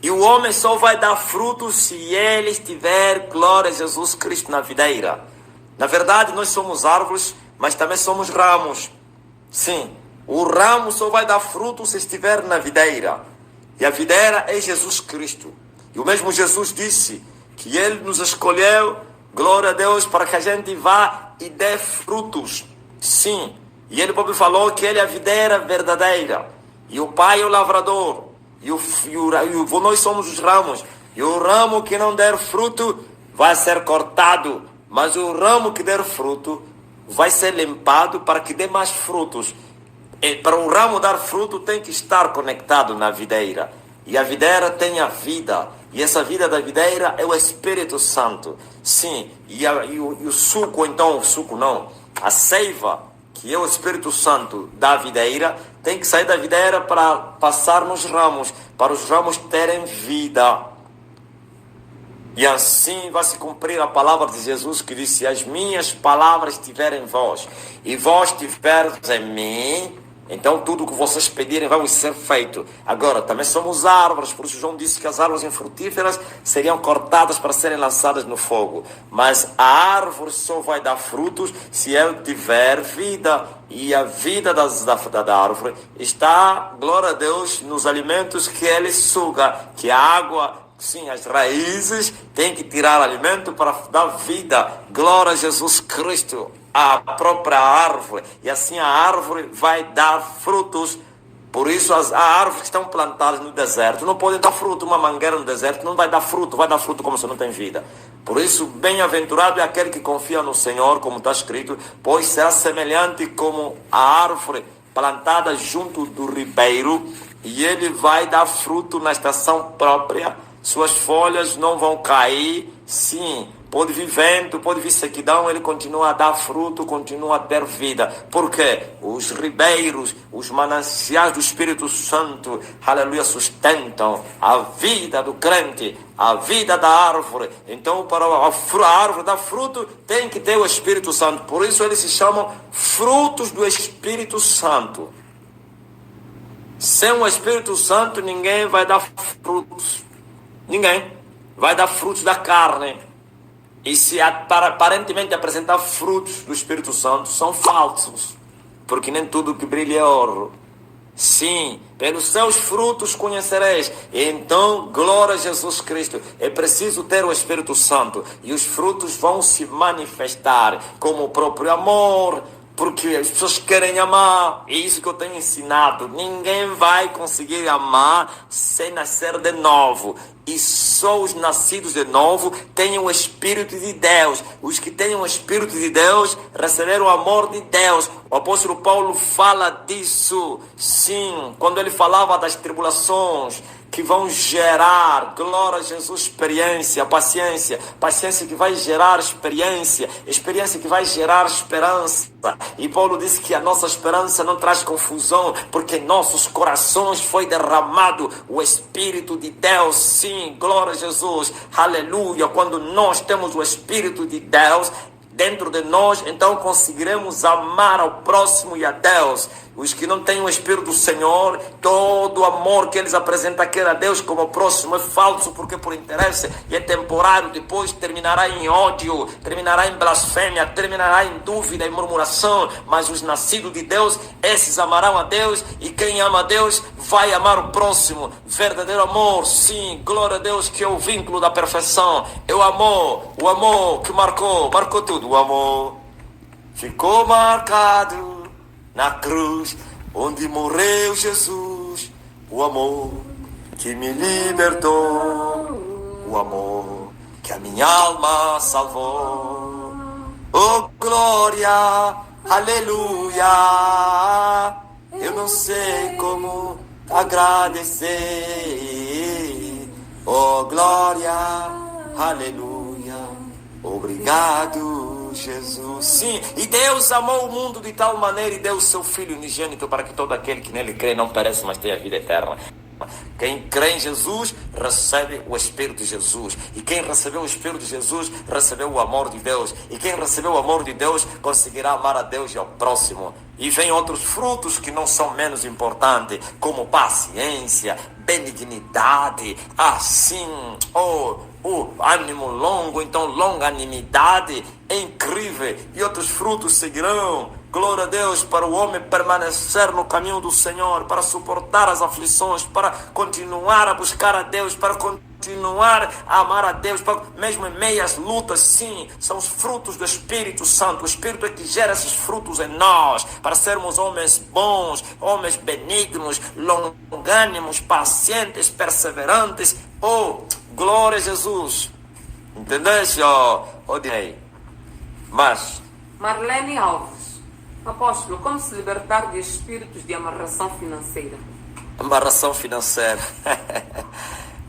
E o homem só vai dar frutos se ele tiver glória a Jesus Cristo na videira. Na verdade, nós somos árvores, mas também somos ramos. Sim, o ramo só vai dar fruto se estiver na videira. E a videira é Jesus Cristo. E o mesmo Jesus disse que ele nos escolheu, glória a Deus, para que a gente vá e dê frutos. Sim, e ele próprio falou que ele é a videira verdadeira. E o Pai é o lavrador. Nós somos os ramos. E o ramo que não der fruto vai ser cortado. Mas o ramo que der fruto vai ser limpado para que dê mais frutos. E para o ramo dar fruto tem que estar conectado na videira. E a videira tem a vida. E essa vida da videira é o Espírito Santo. Sim, o suco, então, o suco não. A seiva, que é o Espírito Santo da videira, tem que sair da videira para passar nos ramos, para os ramos terem vida. E assim vai se cumprir a palavra de Jesus que disse: as minhas palavras estiverem em vós, e vós estiverdes em mim, então tudo o que vocês pedirem vai ser feito. Agora, também somos árvores, por isso João disse que as árvores infrutíferas seriam cortadas para serem lançadas no fogo. Mas a árvore só vai dar frutos se ela tiver vida. E a vida da árvore está, glória a Deus, nos alimentos que ele suga, que a água, sim, as raízes têm que tirar alimento para dar vida. Glória a Jesus Cristo, a própria árvore. E assim a árvore vai dar frutos. Por isso as árvores que estão plantadas no deserto não podem dar fruto. Uma mangueira no deserto não vai dar fruto. Vai dar fruto como se não tem vida. Por isso, bem-aventurado é aquele que confia no Senhor, como está escrito, pois será semelhante como a árvore plantada junto do ribeiro, e ele vai dar fruto na estação própria. suas folhas não vão cair. Sim, pode vir vento, pode vir sequidão, ele continua a dar fruto, continua a ter vida. Por quê? Os ribeiros, os mananciais do Espírito Santo, aleluia, sustentam a vida do crente, a vida da árvore. Então, para a árvore dar fruto, tem que ter o Espírito Santo. Por isso eles se chamam frutos do Espírito Santo. Sem o Espírito Santo, ninguém vai dar frutos. Ninguém vai dar frutos da carne. E se aparentemente apresentar frutos do Espírito Santo, são falsos. Porque nem tudo que brilha é ouro. Sim, pelos seus frutos conhecereis. Então, glória a Jesus Cristo. É preciso ter o Espírito Santo. E os frutos vão se manifestar como o próprio amor. Porque as pessoas querem amar. É isso que eu tenho ensinado. Ninguém vai conseguir amar sem nascer de novo. E só os nascidos de novo têm o Espírito de Deus. Os que têm o Espírito de Deus receberam o amor de Deus. O apóstolo Paulo fala disso. Sim, quando ele falava das tribulações que vão gerar, glória a Jesus, experiência, paciência que vai gerar experiência que vai gerar esperança. E Paulo disse que a nossa esperança não traz confusão, porque em nossos corações foi derramado o Espírito de Deus. Sim, glória a Jesus, aleluia. Quando nós temos o Espírito de Deus dentro de nós, então conseguiremos amar ao próximo e a Deus. Os que não têm o Espírito do Senhor, todo o amor que eles apresentam aqui a Deus como ao próximo é falso, porque por interesse e é temporário, depois terminará em ódio, terminará em blasfêmia, terminará em dúvida e murmuração. Mas os nascidos de Deus, esses amarão a Deus, e quem ama a Deus vai amar o próximo. Verdadeiro amor, sim, glória a Deus, que é o vínculo da perfeição. É o amor que marcou tudo. O amor ficou marcado na cruz, onde morreu Jesus, o amor que me libertou, o amor que a minha alma salvou. Oh glória, aleluia, eu não sei como agradecer. Oh glória, aleluia, obrigado Jesus. Sim, e Deus amou o mundo de tal maneira e deu o seu Filho unigênito para que todo aquele que nele crê não pereça, mas tenha vida eterna. Quem crê em Jesus recebe o Espírito de Jesus. E quem recebeu o Espírito de Jesus recebeu o amor de Deus. E quem recebeu o amor de Deus conseguirá amar a Deus e ao próximo. E vem outros frutos que não são menos importantes, como paciência, benignidade, assim, o ânimo longo, então longanimidade é incrível. E outros frutos seguirão. Glória a Deus, para o homem permanecer no caminho do Senhor, para suportar as aflições, para continuar a buscar a Deus, para continuar a amar a Deus, para, mesmo em meias lutas. Sim, são os frutos do Espírito Santo. O Espírito é que gera esses frutos em nós, para sermos homens bons, homens benignos, longânimos, pacientes, perseverantes. Oh, glória a Jesus. Entendeste, Dinei? Mas Marlene Alves. Apóstolo, como se libertar de espíritos de amarração financeira? Amarração financeira.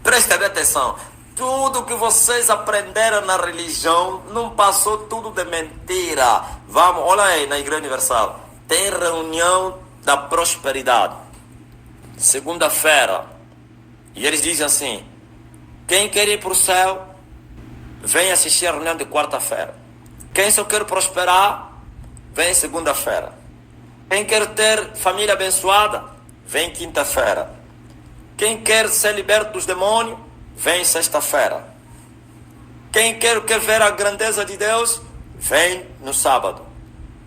Prestem atenção. Tudo que vocês aprenderam na religião não passou tudo de mentira. Vamos, olha aí na Igreja Universal. Tem reunião da prosperidade. Segunda-feira. E eles dizem assim: quem quer ir para o céu, vem assistir a reunião de quarta-feira. Quem só quer prosperar, vem segunda-feira. Quem quer ter família abençoada, vem quinta-feira. Quem quer ser liberto dos demônios, vem sexta-feira. Quem quer ver a grandeza de Deus, vem no sábado.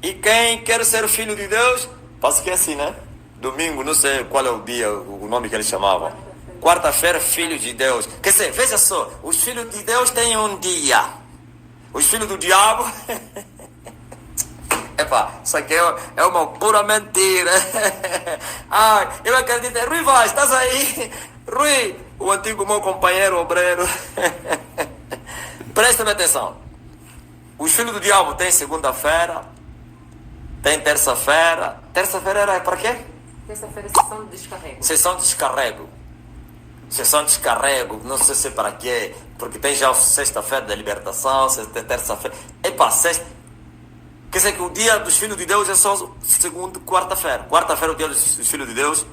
E quem quer ser filho de Deus, passa que é assim, né? Domingo, não sei qual é o dia, o nome que eles chamavam. Quarta-feira, filho de Deus. Quer dizer, veja só, os filhos de Deus têm um dia. Os filhos do diabo... Epa, isso aqui é uma pura mentira. Eu acredito. Rui Vaz, estás aí? Rui, o antigo meu companheiro obreiro. Presta atenção. Os filhos do diabo têm segunda-feira, tem terça-feira. Terça-feira era para quê? Terça-feira é sessão de descarrego. Sessão de descarrego. sessão de descarrego, não sei se para quê, porque tem já a sexta-feira da libertação, terça-feira, é para sexta. Quer dizer que o dia dos filhos de Deus é só segunda, quarta-feira. Quarta-feira é o dia dos filhos de Deus,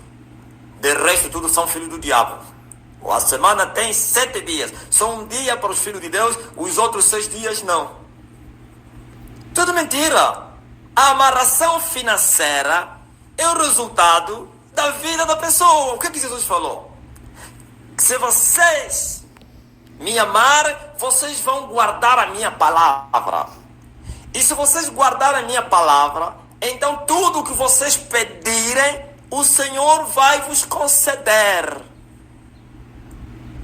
de resto tudo são filhos do diabo. A semana tem 7 dias, só um dia para os filhos de Deus, os outros 6 dias não. Tudo mentira. A amarração financeira é o resultado da vida da pessoa. O que Jesus falou? Se vocês me amarem, vocês vão guardar a minha palavra. E se vocês guardarem a minha palavra, então tudo o que vocês pedirem, o Senhor vai vos conceder.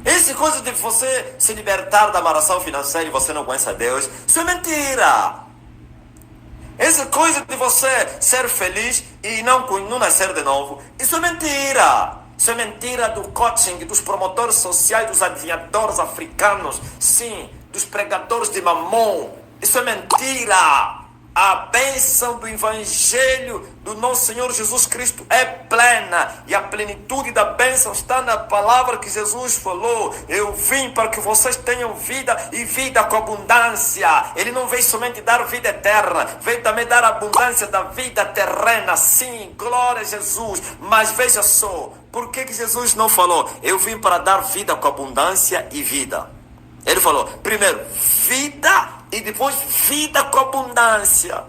Essa coisa de você se libertar da amarração financeira e você não conhece a Deus, isso é mentira. Essa coisa de você ser feliz e não nascer de novo, isso é mentira. Isso é mentira do coaching, dos promotores sociais, dos adivinhadores africanos, sim, dos pregadores de mamon. Isso é mentira. A bênção do Evangelho do nosso Senhor Jesus Cristo é plena. E a plenitude da bênção está na palavra que Jesus falou. Eu vim para que vocês tenham vida e vida com abundância. Ele não veio somente dar vida eterna, veio também dar a abundância da vida terrena. Sim, glória a Jesus. Mas veja só, por que Jesus não falou? Eu vim para dar vida com abundância e vida. Ele falou, primeiro, vida e depois vida com abundância.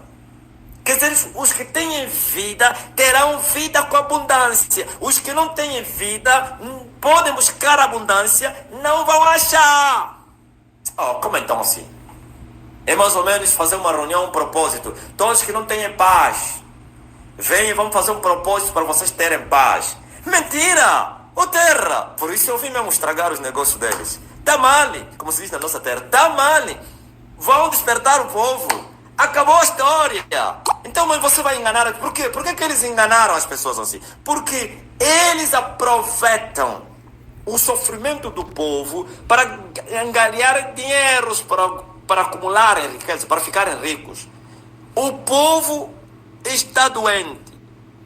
Quer dizer, os que têm vida terão vida com abundância. Os que não têm vida podem buscar abundância, não vão achar. Oh, como então assim? É mais ou menos fazer uma reunião, um propósito. Todos que não têm paz, venham, vamos fazer um propósito para vocês terem paz. Mentira! Ô terra! Por isso eu vim mesmo estragar os negócios deles. Tá mal, como se diz na nossa terra, tá mal. Vão despertar o povo. Acabou a história. Então, mas você vai enganar. Por quê? Por que eles enganaram as pessoas assim? Porque eles aproveitam o sofrimento do povo para angariar dinheiros, para acumularem riqueza, para ficarem ricos. O povo está doente,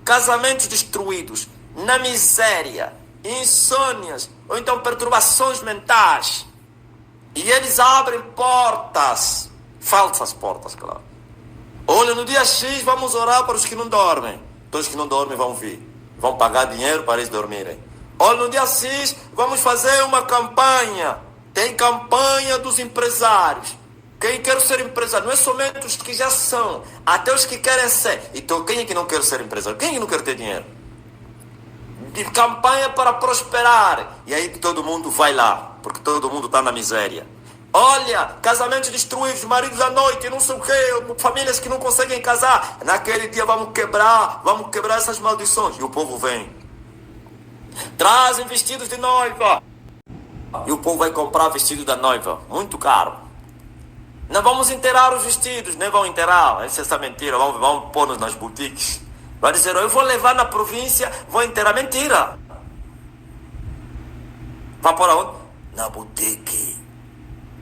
casamentos destruídos, na miséria, insônias, ou então perturbações mentais. E eles abrem portas, falsas portas, claro. Olha, no dia X vamos orar para os que não dormem. Então os que não dormem vão vir, vão pagar dinheiro para eles dormirem. Olha, no dia X vamos fazer uma campanha. Tem campanha dos empresários. Quem quer ser empresário, não é somente os que já são, até os que querem ser. Então quem é que não quer ser empresário? Quem é que não quer ter dinheiro? De campanha para prosperar. E aí todo mundo vai lá, porque todo mundo está na miséria. Olha, casamentos destruídos, maridos à noite, não sei o quê, famílias que não conseguem casar. Naquele dia vamos quebrar essas maldições. E o povo vem. Trazem vestidos de noiva. E o povo vai comprar vestido da noiva, muito caro. Não vamos inteirar os vestidos, nem vão inteirar. Essa é essa mentira, vamos pôr-nos nas boutiques. Vai dizer, eu vou levar na província, vou inteirar. Mentira. Vai por onde? Na boutique.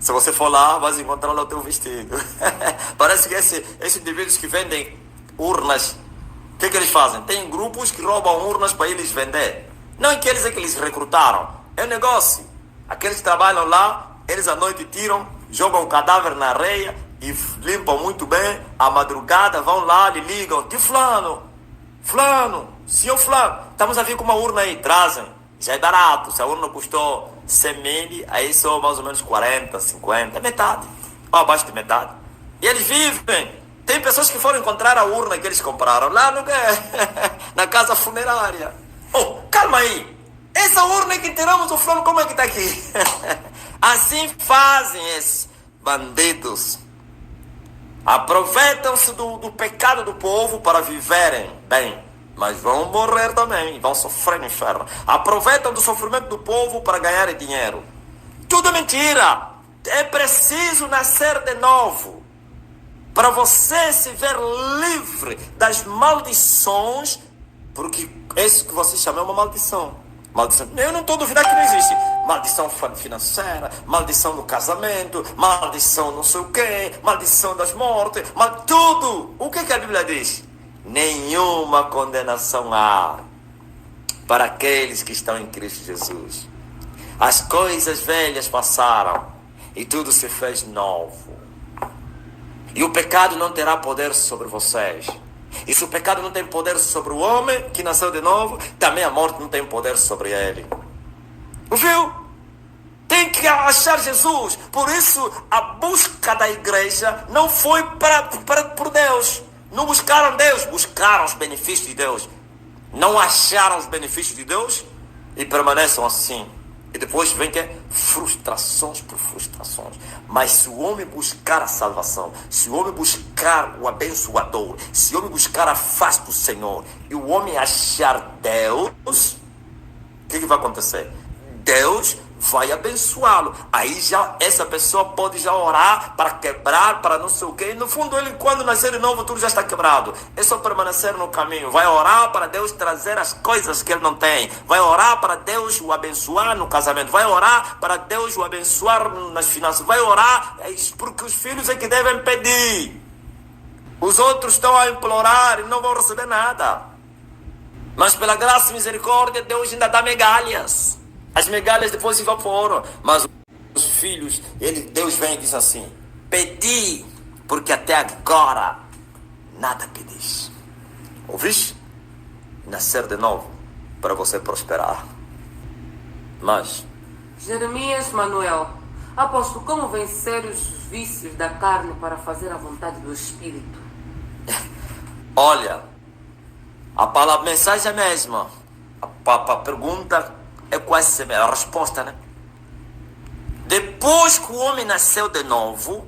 Se você for lá, vai encontrar lá o teu vestido. Parece que esses indivíduos que vendem urnas, o que eles fazem? Tem grupos que roubam urnas para eles vender. Não é que eles recrutaram. É um negócio. Aqueles que trabalham lá, eles à noite tiram, jogam o cadáver na areia e limpam muito bem. À madrugada vão lá, lhe ligam. Tio Fulano, senhor Fulano, estamos a vir com uma urna aí, trazem. Já é barato, se a urna custou 100 mil, aí são mais ou menos 40, 50, metade, ou abaixo de metade. E eles vivem. Tem pessoas que foram encontrar a urna que eles compraram lá na casa funerária. Oh, calma aí, essa urna que tiramos o fulano, como é que está aqui? Assim fazem esses bandidos. Aproveitam-se do pecado do povo para viverem bem, mas vão morrer também, vão sofrer no inferno. Aproveitam do sofrimento do povo para ganhar dinheiro. Tudo mentira. É preciso nascer de novo para você se ver livre das maldições, porque isso que você chama é uma maldição. Maldição. Eu não estou duvidando que não existe. Maldição financeira, maldição no casamento, maldição não sei o quê, maldição das mortes, tudo. O que a Bíblia diz? Nenhuma condenação há para aqueles que estão em Cristo Jesus. As coisas velhas passaram e tudo se fez novo. E o pecado não terá poder sobre vocês. E se o pecado não tem poder sobre o homem que nasceu de novo, também a morte não tem poder sobre ele. Ouviu? Tem que achar Jesus. Por isso, a busca da igreja não foi por Deus. Não buscaram Deus, buscaram os benefícios de Deus. Não acharam os benefícios de Deus e permanecem assim. E depois vem que é frustrações por frustrações. Mas se o homem buscar a salvação, se o homem buscar o abençoador, se o homem buscar a face do Senhor, e o homem achar Deus, o que vai acontecer? Deus vai abençoá-lo. Aí já essa pessoa pode já orar para quebrar, para não sei o quê. No fundo, ele quando nascer de novo, tudo já está quebrado. É só permanecer no caminho. Vai orar para Deus trazer as coisas que ele não tem. Vai orar para Deus o abençoar no casamento. Vai orar para Deus o abençoar nas finanças. Vai orar, porque os filhos é que devem pedir. Os outros estão a implorar e não vão receber nada. Mas pela graça e misericórdia, Deus ainda dá migalhas. As migalhas depois se evaporam. Mas os filhos, Deus vem e diz assim: pedi, porque até agora nada pedis. Ouviste? Nascer de novo para você prosperar. Mas Jeremias Manuel, apóstolo, como vencer os vícios da carne para fazer a vontade do Espírito? olha, a mensagem é a mesma. A pergunta é quase semelhante. A resposta, né? Depois que o homem nasceu de novo,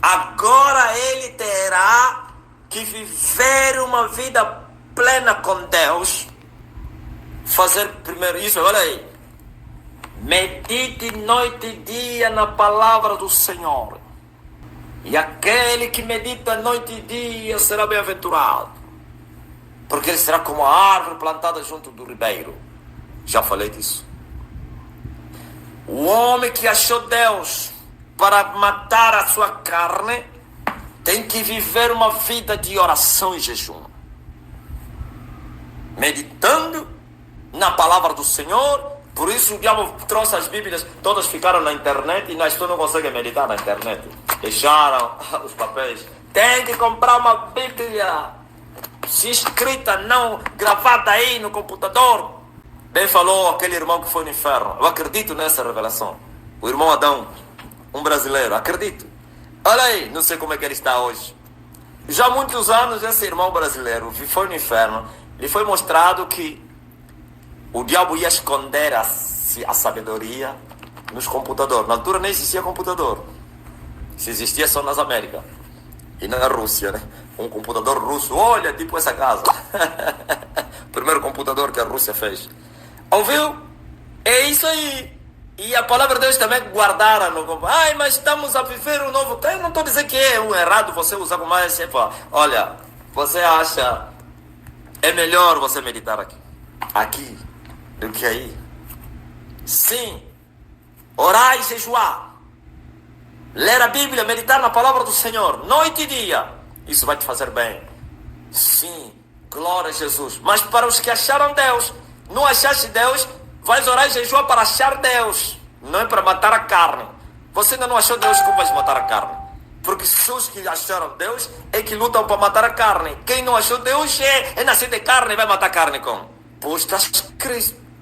agora ele terá que viver uma vida plena com Deus. Fazer primeiro isso, olha aí. Medite noite e dia na palavra do Senhor. E aquele que medita noite e dia será bem-aventurado, porque ele será como a árvore plantada junto do ribeiro. Já falei disso. O homem que achou Deus para matar a sua carne tem que viver uma vida de oração e jejum, meditando na palavra do Senhor. Por isso o diabo trouxe as Bíblias, todas ficaram na internet e nós não conseguimos meditar na internet. Deixaram os papéis. Tem que comprar uma Bíblia escrita, não gravada aí no computador. Bem falou aquele irmão que foi no inferno. Eu acredito nessa revelação. O irmão Adão, um brasileiro, acredito. Olha aí, não sei como é que ele está hoje. Já há muitos anos esse irmão brasileiro foi no inferno. Lhe foi mostrado que o diabo ia esconder a sabedoria nos computadores. Na altura nem existia computador. Se existia só nas Américas. E na Rússia, né? Um computador russo. Olha, tipo essa casa. Primeiro computador que a Rússia fez. Ouviu? É isso aí. E a palavra de Deus também guardaram no... Ai, mas estamos a viver um novo tempo. Não estou dizendo que é um errado você usar como mais. Olha, você acha... É melhor você meditar aqui do que aí. Sim. Orar e jejuar. Ler a Bíblia, meditar na palavra do Senhor, noite e dia. Isso vai te fazer bem. Sim. Glória a Jesus. Mas para os que acharam Deus, não achaste Deus, vais orar e jejuar para achar Deus. Não é para matar a carne. Você ainda não achou Deus, como vais matar a carne? Porque os que acharam Deus é que lutam para matar a carne. Quem não achou Deus é nascido de carne e vai matar a carne como? Pois está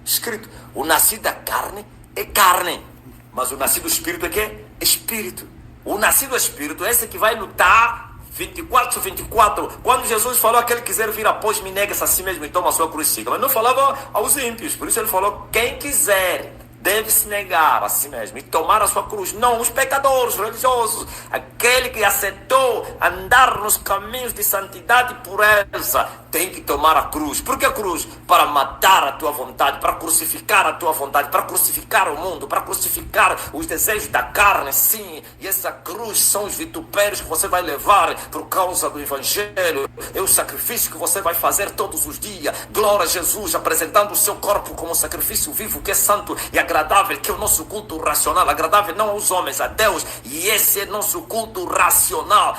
escrito. O nascido da carne é carne. Mas o nascido do Espírito é que? Espírito. O nascido do Espírito é esse que vai lutar 24/24. Quando Jesus falou, aquele que quiser vir após mim, nega-se a si mesmo e toma a sua cruz e siga. Mas não falava aos ímpios. Por isso ele falou, quem quiser deve se negar a si mesmo e tomar a sua cruz. Não os pecadores religiosos. Aquele que aceitou andar nos caminhos de santidade e pureza tem que tomar a cruz. Por que a cruz? Para matar a tua vontade, para crucificar a tua vontade, para crucificar o mundo, para crucificar os desejos da carne, sim. E essa cruz são os vitupérios que você vai levar por causa do Evangelho. É o sacrifício que você vai fazer todos os dias. Glória a Jesus, apresentando o seu corpo como sacrifício vivo, que é santo e agradável, que é o nosso culto racional. Agradável não aos homens, a Deus. E esse é nosso culto racional.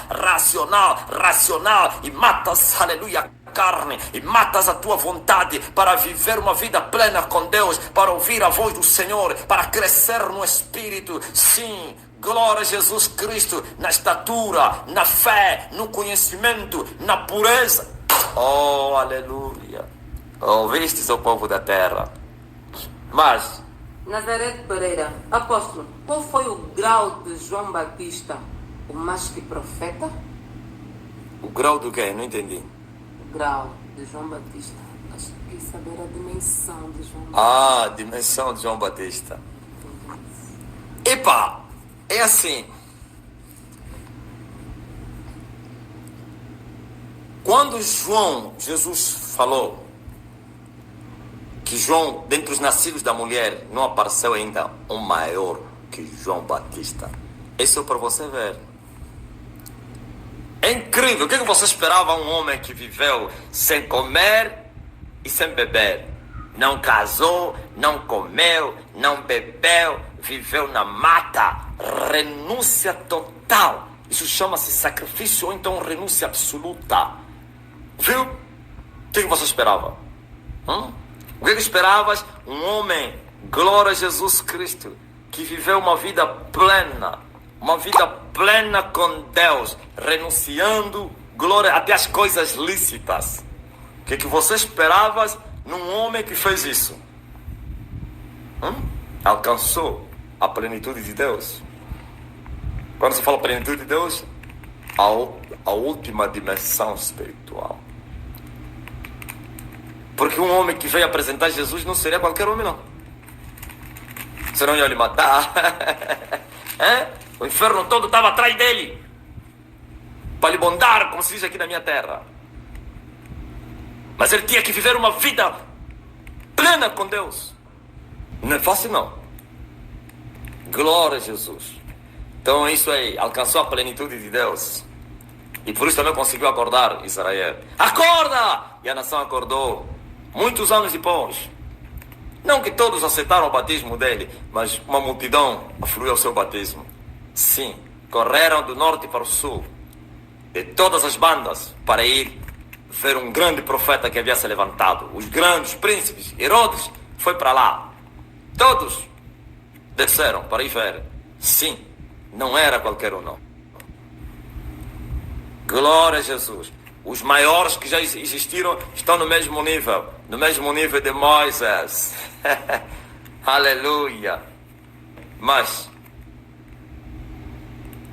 E mata-se, aleluia, carne e matas a tua vontade para viver uma vida plena com Deus, para ouvir a voz do Senhor, para crescer no Espírito. Sim, glória a Jesus Cristo, na estatura, na fé, no conhecimento, na pureza. Oh, aleluia. Ouvistes o povo da terra. Mas Nazaré Pereira, apóstolo, qual foi o grau de João Batista, o mais que profeta? o grau do quê? Não entendi. O grau de João Batista. Acho que quis saber a dimensão de João Batista. Ah, a dimensão de João Batista. Epa, é assim. Quando Jesus falou que João, dentre os nascidos da mulher, não apareceu ainda um maior que João Batista. Isso é para você ver. É incrível. O que você esperava um homem que viveu sem comer e sem beber? Não casou, não comeu, não bebeu, viveu na mata. Renúncia total. Isso chama-se sacrifício ou então renúncia absoluta. Viu? O que você esperava? O que esperavas? Um homem, glória a Jesus Cristo, que viveu uma vida plena com Deus, renunciando, glória, até as coisas lícitas. O que você esperavas num homem que fez isso? Alcançou a plenitude de Deus. Quando se fala plenitude de Deus, a última dimensão espiritual. Porque um homem que veio apresentar Jesus não seria qualquer homem, não. Senão ia lhe matar. O inferno todo estava atrás dele, para lhe bondar, como se diz aqui na minha terra. Mas ele tinha que viver uma vida plena com Deus. Não é fácil, não. Glória a Jesus. Então isso aí, alcançou a plenitude de Deus. E por isso também conseguiu acordar Israel. Acorda! E a nação acordou. Muitos anos depois. Não que todos aceitaram o batismo dele, mas uma multidão afluiu ao seu batismo. Sim, correram do norte para o sul, de todas as bandas, para ir ver um grande profeta que havia se levantado. Os grandes príncipes, Herodes, foi para lá. Todos desceram para ir ver. Sim, não era qualquer um, não. Glória a Jesus. Os maiores que já existiram estão no mesmo nível de Moisés. Aleluia. Mas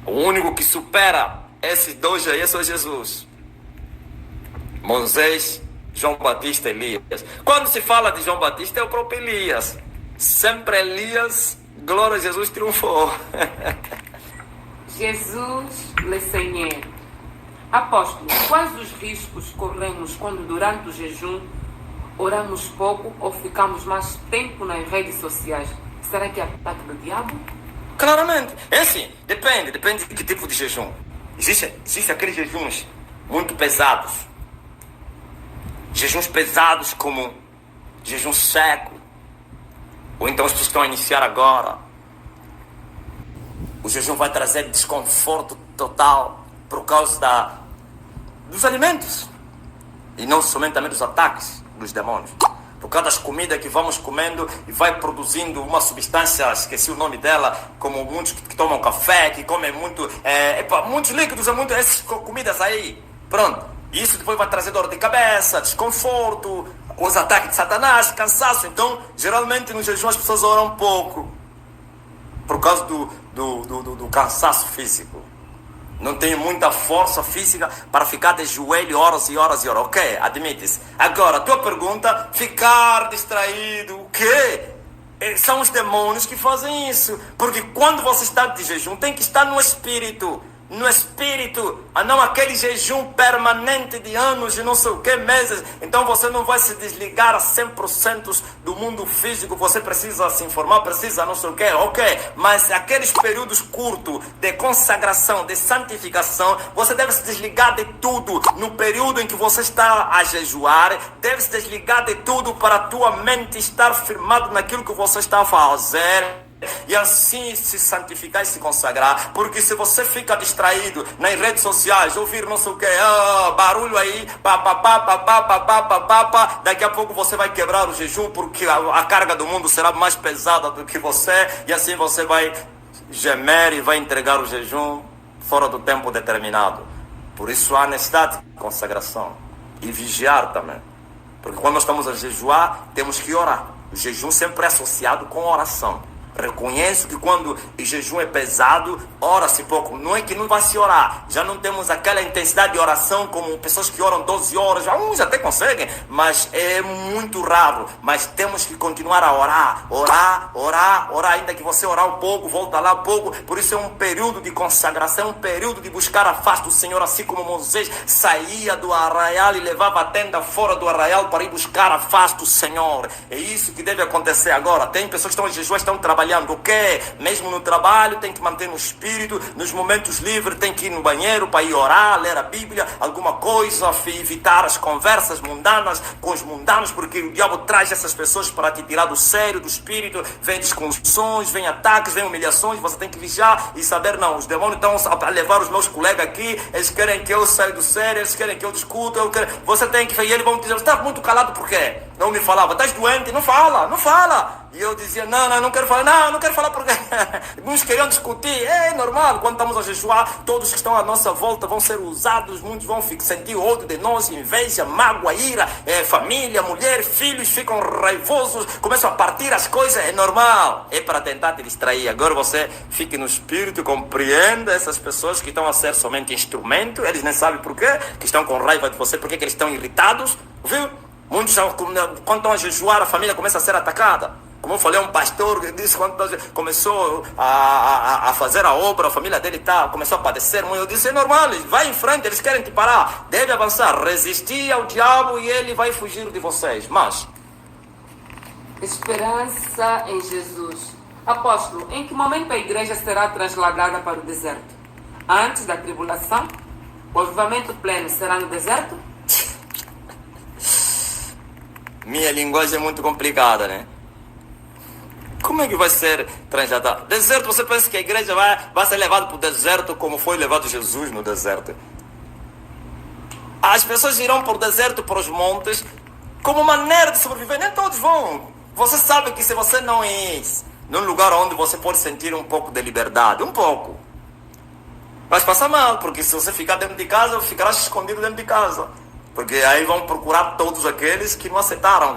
o único que supera esses dois aí é só Jesus. Moisés, João Batista e Elias. Quando se fala de João Batista, é o próprio Elias. Sempre Elias, glória a Jesus, triunfou. Jesus le Seigneur. Apóstolo, quais os riscos corremos quando durante o jejum oramos pouco ou ficamos mais tempo nas redes sociais? Será que é ataque do diabo? Claramente. É assim, depende de que tipo de jejum. Existem aqueles jejuns muito pesados. Jejuns pesados como jejum seco. Ou então as pessoas que estão a iniciar agora. O jejum vai trazer desconforto total por causa dos alimentos. E não somente também dos ataques dos demônios. Por causa das comidas que vamos comendo e vai produzindo uma substância, esqueci o nome dela, como muitos que tomam café, que comem muito, muitos líquidos, essas comidas aí. Pronto. E isso depois vai trazer dor de cabeça, desconforto, os ataques de Satanás, cansaço. Então, geralmente no jejum as pessoas oram um pouco. Por causa do cansaço físico. Não tem muita força física para ficar de joelho horas e horas e horas. Ok, admite-se. Agora, a tua pergunta, ficar distraído, o quê? São os demônios que fazem isso. Porque quando você está de jejum, tem que estar no espírito. No espírito, a não aquele jejum permanente de anos e não sei o que, meses. Então você não vai se desligar a 100% do mundo físico. Você precisa se informar, precisa não sei o que, ok. Mas aqueles períodos curtos de consagração, de santificação, você deve se desligar de tudo. No período em que você está a jejuar, deve se desligar de tudo para a tua mente estar firmado naquilo que você está a fazer. e assim se santificar e se consagrar. Porque se você fica distraído nas redes sociais, ouvir não sei o que, barulho aí, daqui a pouco você vai quebrar o jejum, porque a carga do mundo será mais pesada do que você, e assim você vai gemer e vai entregar o jejum fora do tempo determinado. Por isso há necessidade de consagração e vigiar também. Porque quando nós estamos a jejuar, temos que orar. O jejum sempre é associado com oração. Reconheço que quando o jejum é pesado, ora-se pouco. Não é que não vai se orar. Já não temos aquela intensidade de oração como pessoas que oram 12 horas. Uns até conseguem, mas é muito raro. Mas temos que continuar a orar. Orar. Ainda que você orar um pouco, volta lá um pouco. Por isso é um período de consagração, um período de buscar a face do Senhor. Assim como Moisés saía do arraial e levava a tenda fora do arraial para ir buscar a face do Senhor. É isso que deve acontecer agora. Tem pessoas que estão em jejum, estão trabalhando. O quê? Mesmo no trabalho tem que manter no espírito, nos momentos livres tem que ir no banheiro para ir orar, ler a Bíblia, alguma coisa, evitar as conversas mundanas com os mundanos, porque o diabo traz essas pessoas para te tirar do sério, do espírito. Vem discussões, vem ataques, vem humilhações. Você tem que vigiar e saber, não, os demônios estão a levar os meus colegas aqui, eles querem que eu saia do sério, eles querem que eu discuta, você tem que... E eles vão dizer, você está muito calado por quê? Não me falava, estás doente? Não fala. E eu dizia, não quero falar porque uns queriam discutir. É normal, quando estamos a jejuar, todos que estão à nossa volta vão ser usados, muitos vão sentir ódio de nós, inveja, mágoa, ira, família, mulher, filhos ficam raivosos, começam a partir as coisas. É normal, é para tentar te distrair. Agora você fique no espírito, compreenda essas pessoas que estão a ser somente instrumento, eles nem sabem por quê, que estão com raiva de você, porque que eles estão irritados, viu? Muitos, quando estão a jejuar, a família começa a ser atacada. Como eu falei, um pastor que disse quando começou a fazer a obra, a família dele começou a padecer muito. Eu disse, é normal, vai em frente, eles querem te parar. Deve avançar, resistir ao diabo e ele vai fugir de vocês. Mas... Esperança em Jesus. Apóstolo, em que momento a igreja será trasladada para o deserto? Antes da tribulação? O avivamento pleno será no deserto? Minha linguagem é muito complicada, né? Como é que vai ser transladado? Deserto, você pensa que a igreja vai ser levada para o deserto como foi levado Jesus no deserto? As pessoas irão para o deserto, para os montes, como maneira de sobreviver. Nem todos vão. Você sabe que se você não ir num lugar onde você pode sentir um pouco de liberdade, um pouco, vai passar mal, porque se você ficar dentro de casa, ficarás escondido dentro de casa. Porque aí vão procurar todos aqueles que não aceitaram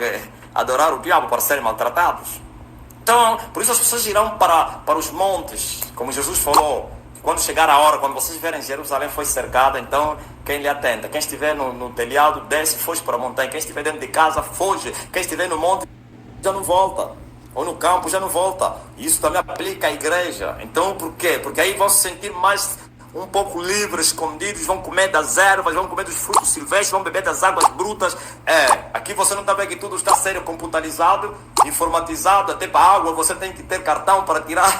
adorar o diabo para serem maltratados. Então, por isso as pessoas irão para os montes, como Jesus falou. Quando chegar a hora, quando vocês verem Jerusalém foi cercada, então quem lhe atenta? Quem estiver no telhado, desce, foge para a montanha. Quem estiver dentro de casa, foge. Quem estiver no monte, já não volta. Ou no campo, já não volta. Isso também aplica à igreja. Então, por quê? Porque aí vão se sentir mais... um pouco livres, escondidos, vão comer das ervas, vão comer dos frutos silvestres, vão beber das águas brutas. Aqui você não está vendo que tudo está sendo computarizado, informatizado, até para água você tem que ter cartão para tirar.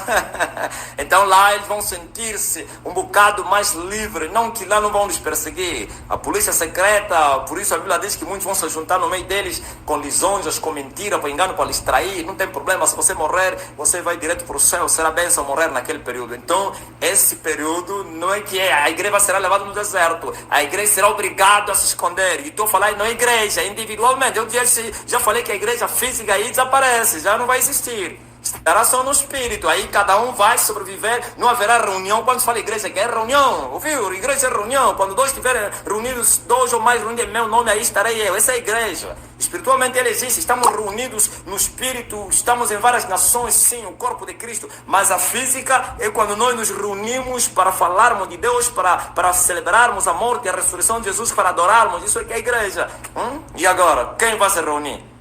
Então lá eles vão sentir-se um bocado mais livres, não que lá não vão nos perseguir. A polícia secreta, por isso a Bíblia diz que muitos vão se juntar no meio deles com lisonjas, com mentira, para engano, para lhes trair. Não tem problema, se você morrer, você vai direto para o céu, será bênção morrer naquele período. Então, esse período não é que a igreja será levada no deserto, a igreja será obrigada a se esconder. E estou falando não é igreja, individualmente. Eu já falei que a igreja física aí desaparece, já não vai existir. Estará só no espírito, aí cada um vai sobreviver, não haverá reunião. Quando se fala igreja, que é reunião, ouviu? Igreja é reunião, quando dois estiverem reunidos, dois ou mais reunidos em meu nome, aí estarei eu, essa é a igreja. Espiritualmente ele existe, estamos reunidos no espírito, estamos em várias nações, sim, o corpo de Cristo, mas a física é quando nós nos reunimos para falarmos de Deus, para celebrarmos a morte e a ressurreição de Jesus, para adorarmos, isso é que é a igreja. E agora, quem vai se reunir?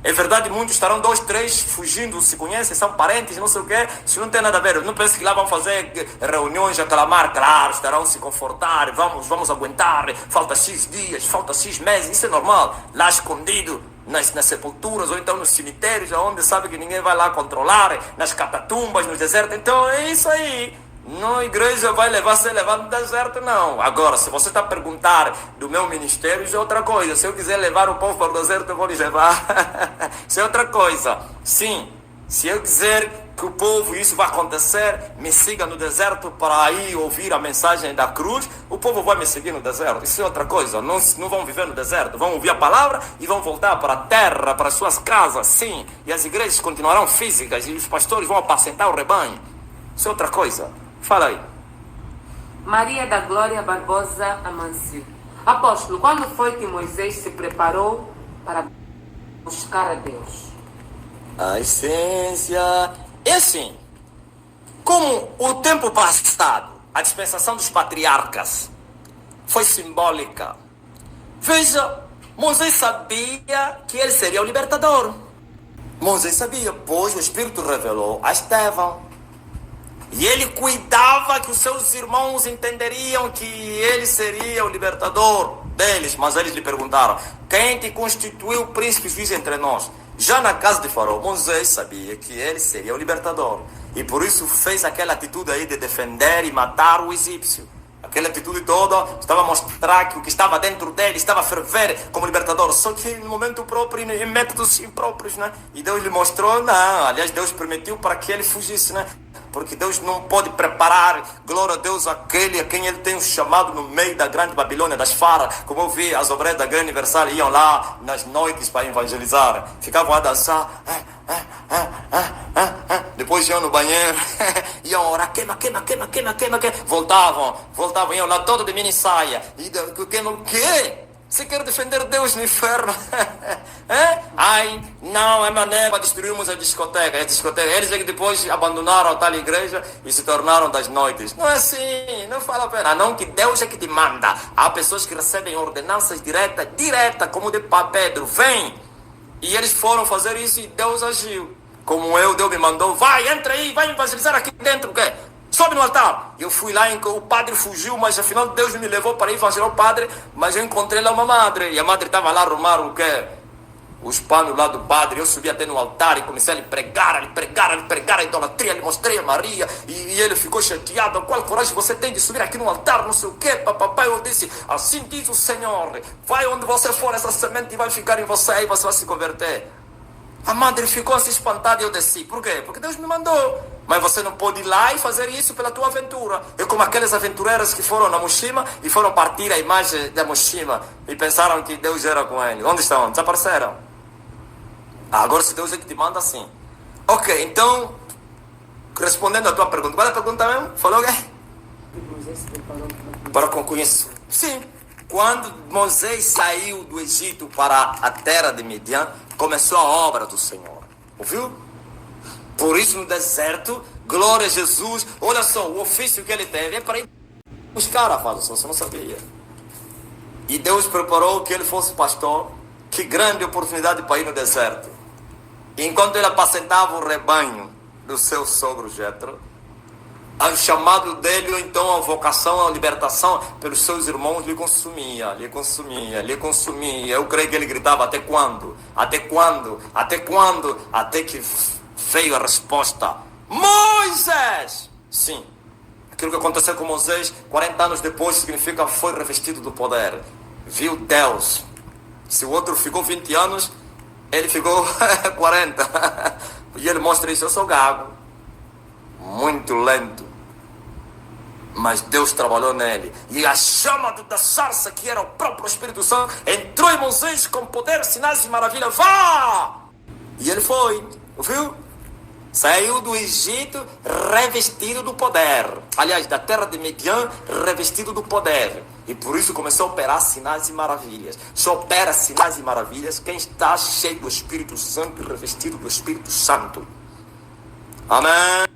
É verdade, muitos estarão 2, 3 fugindo, se conhecem, são parentes, não sei o quê. Isso não tem nada a ver. Não pense que lá vão fazer reuniões, aclamar, claro, estarão se confortar, vamos aguentar, falta X dias, falta X meses, isso é normal. Lá escondido, nas sepulturas, ou então nos cemitérios, onde sabe que ninguém vai lá controlar, nas catatumbas, nos desertos. Então é isso aí. Não, a igreja vai ser levada no deserto, não. Agora, se você está a perguntar do meu ministério, isso é outra coisa. Se eu quiser levar o povo para o deserto, eu vou lhes levar. Isso é outra coisa. Sim, Se eu dizer que o povo, isso vai acontecer, me siga no deserto para ir ouvir a mensagem da cruz, o povo vai me seguir no deserto. Isso é outra coisa. Não vão viver no deserto. Vão ouvir a palavra e vão voltar para a terra, para as suas casas, sim. E as igrejas continuarão físicas e os pastores vão apacentar o rebanho. Isso é outra coisa. Fala aí. Maria da Glória Barbosa Amancio. Apóstolo, quando foi que Moisés se preparou para buscar a Deus? A essência é assim. Como o tempo passado, a dispensação dos patriarcas foi simbólica. Veja, Moisés sabia que ele seria o libertador. Moisés sabia, pois o Espírito revelou a Estevão. E ele cuidava que os seus irmãos entenderiam que ele seria o libertador deles. Mas eles lhe perguntaram: quem te constituiu príncipe e juiz entre nós? Já na casa de Faraó, Moisés sabia que ele seria o libertador. E por isso fez aquela atitude aí de defender e matar o egípcio. Aquela atitude toda estava a mostrar que o que estava dentro dele estava a ferver como libertador. Só que no momento próprio, em métodos impróprios, né? E Deus lhe mostrou, não, aliás, Deus permitiu para que ele fugisse, né? Porque Deus não pode preparar, glória a Deus, aquele a quem ele tem chamado no meio da grande Babilônia, das faras. Como eu vi, as obreiras da Grande Universal iam lá nas noites para evangelizar. Ficavam a dançar. Depois iam no banheiro, iam orar, queima. Voltavam, iam lá todo de mini saia. E o quê? Você quer defender Deus no inferno? Ai, não, é maneira para destruirmos a discoteca. Eles é que depois abandonaram a tal igreja e se tornaram das noites. Não é assim, não vale a pena. Não, que Deus é que te manda. Há pessoas que recebem ordenanças direta, como de Pedro, vem. E eles foram fazer isso e Deus agiu. Como Deus me mandou, vai, entra aí, vai evangelizar aqui dentro, o quê? Sobe no altar. Eu fui lá, o padre fugiu, mas afinal Deus me levou para ir evangelizar o padre, mas eu encontrei lá uma madre, e a madre estava lá a arrumar o quê? Os panos lá do padre. Eu subi até no altar e comecei a lhe pregar a idolatria, lhe mostrei a Maria, e ele ficou chateado. Qual coragem você tem de subir aqui no altar, não sei o quê, papai. Eu disse, assim diz o Senhor, vai onde você for, essa semente vai ficar em você e você vai se converter. A madre ficou assim espantada e eu desci. Por quê? Porque Deus me mandou. Mas você não pode ir lá e fazer isso pela tua aventura. É como aquelas aventureiras que foram na Moshima e foram partir a imagem da Moshima e pensaram que Deus era com eles. Onde estão? Desapareceram. Agora se Deus é que te manda, assim. Ok, então, respondendo à tua pergunta. Qual é a pergunta mesmo? Falou o quê? Para concluir. Sim. Quando Moisés saiu do Egito para a terra de Midian, começou a obra do Senhor. Ouviu? Por isso no deserto, glória a Jesus, olha só, o ofício que ele teve é para ir buscar a fala, você não sabia. E Deus preparou que ele fosse pastor. Que grande oportunidade para ir no deserto. E enquanto ele apacentava o rebanho do seu sogro Jetro, o chamado dele, ou então a vocação, a libertação pelos seus irmãos lhe consumia. Eu creio que ele gritava: até quando? Até que veio a resposta: Moisés! Sim, aquilo que aconteceu com Moisés 40 anos depois significa foi revestido do poder. Viu Deus. Se o outro ficou 20 anos, ele ficou 40. E ele mostra isso: eu sou gago, muito lento. Mas Deus trabalhou nele. E a chama da sarça, que era o próprio Espírito Santo, entrou em Moisés com poder, sinais e maravilhas. Vá! E ele foi. Ouviu? Saiu do Egito revestido do poder. Aliás, da terra de Midian, revestido do poder. E por isso começou a operar sinais e maravilhas. Só opera sinais e maravilhas quem está cheio do Espírito Santo e revestido do Espírito Santo. Amém.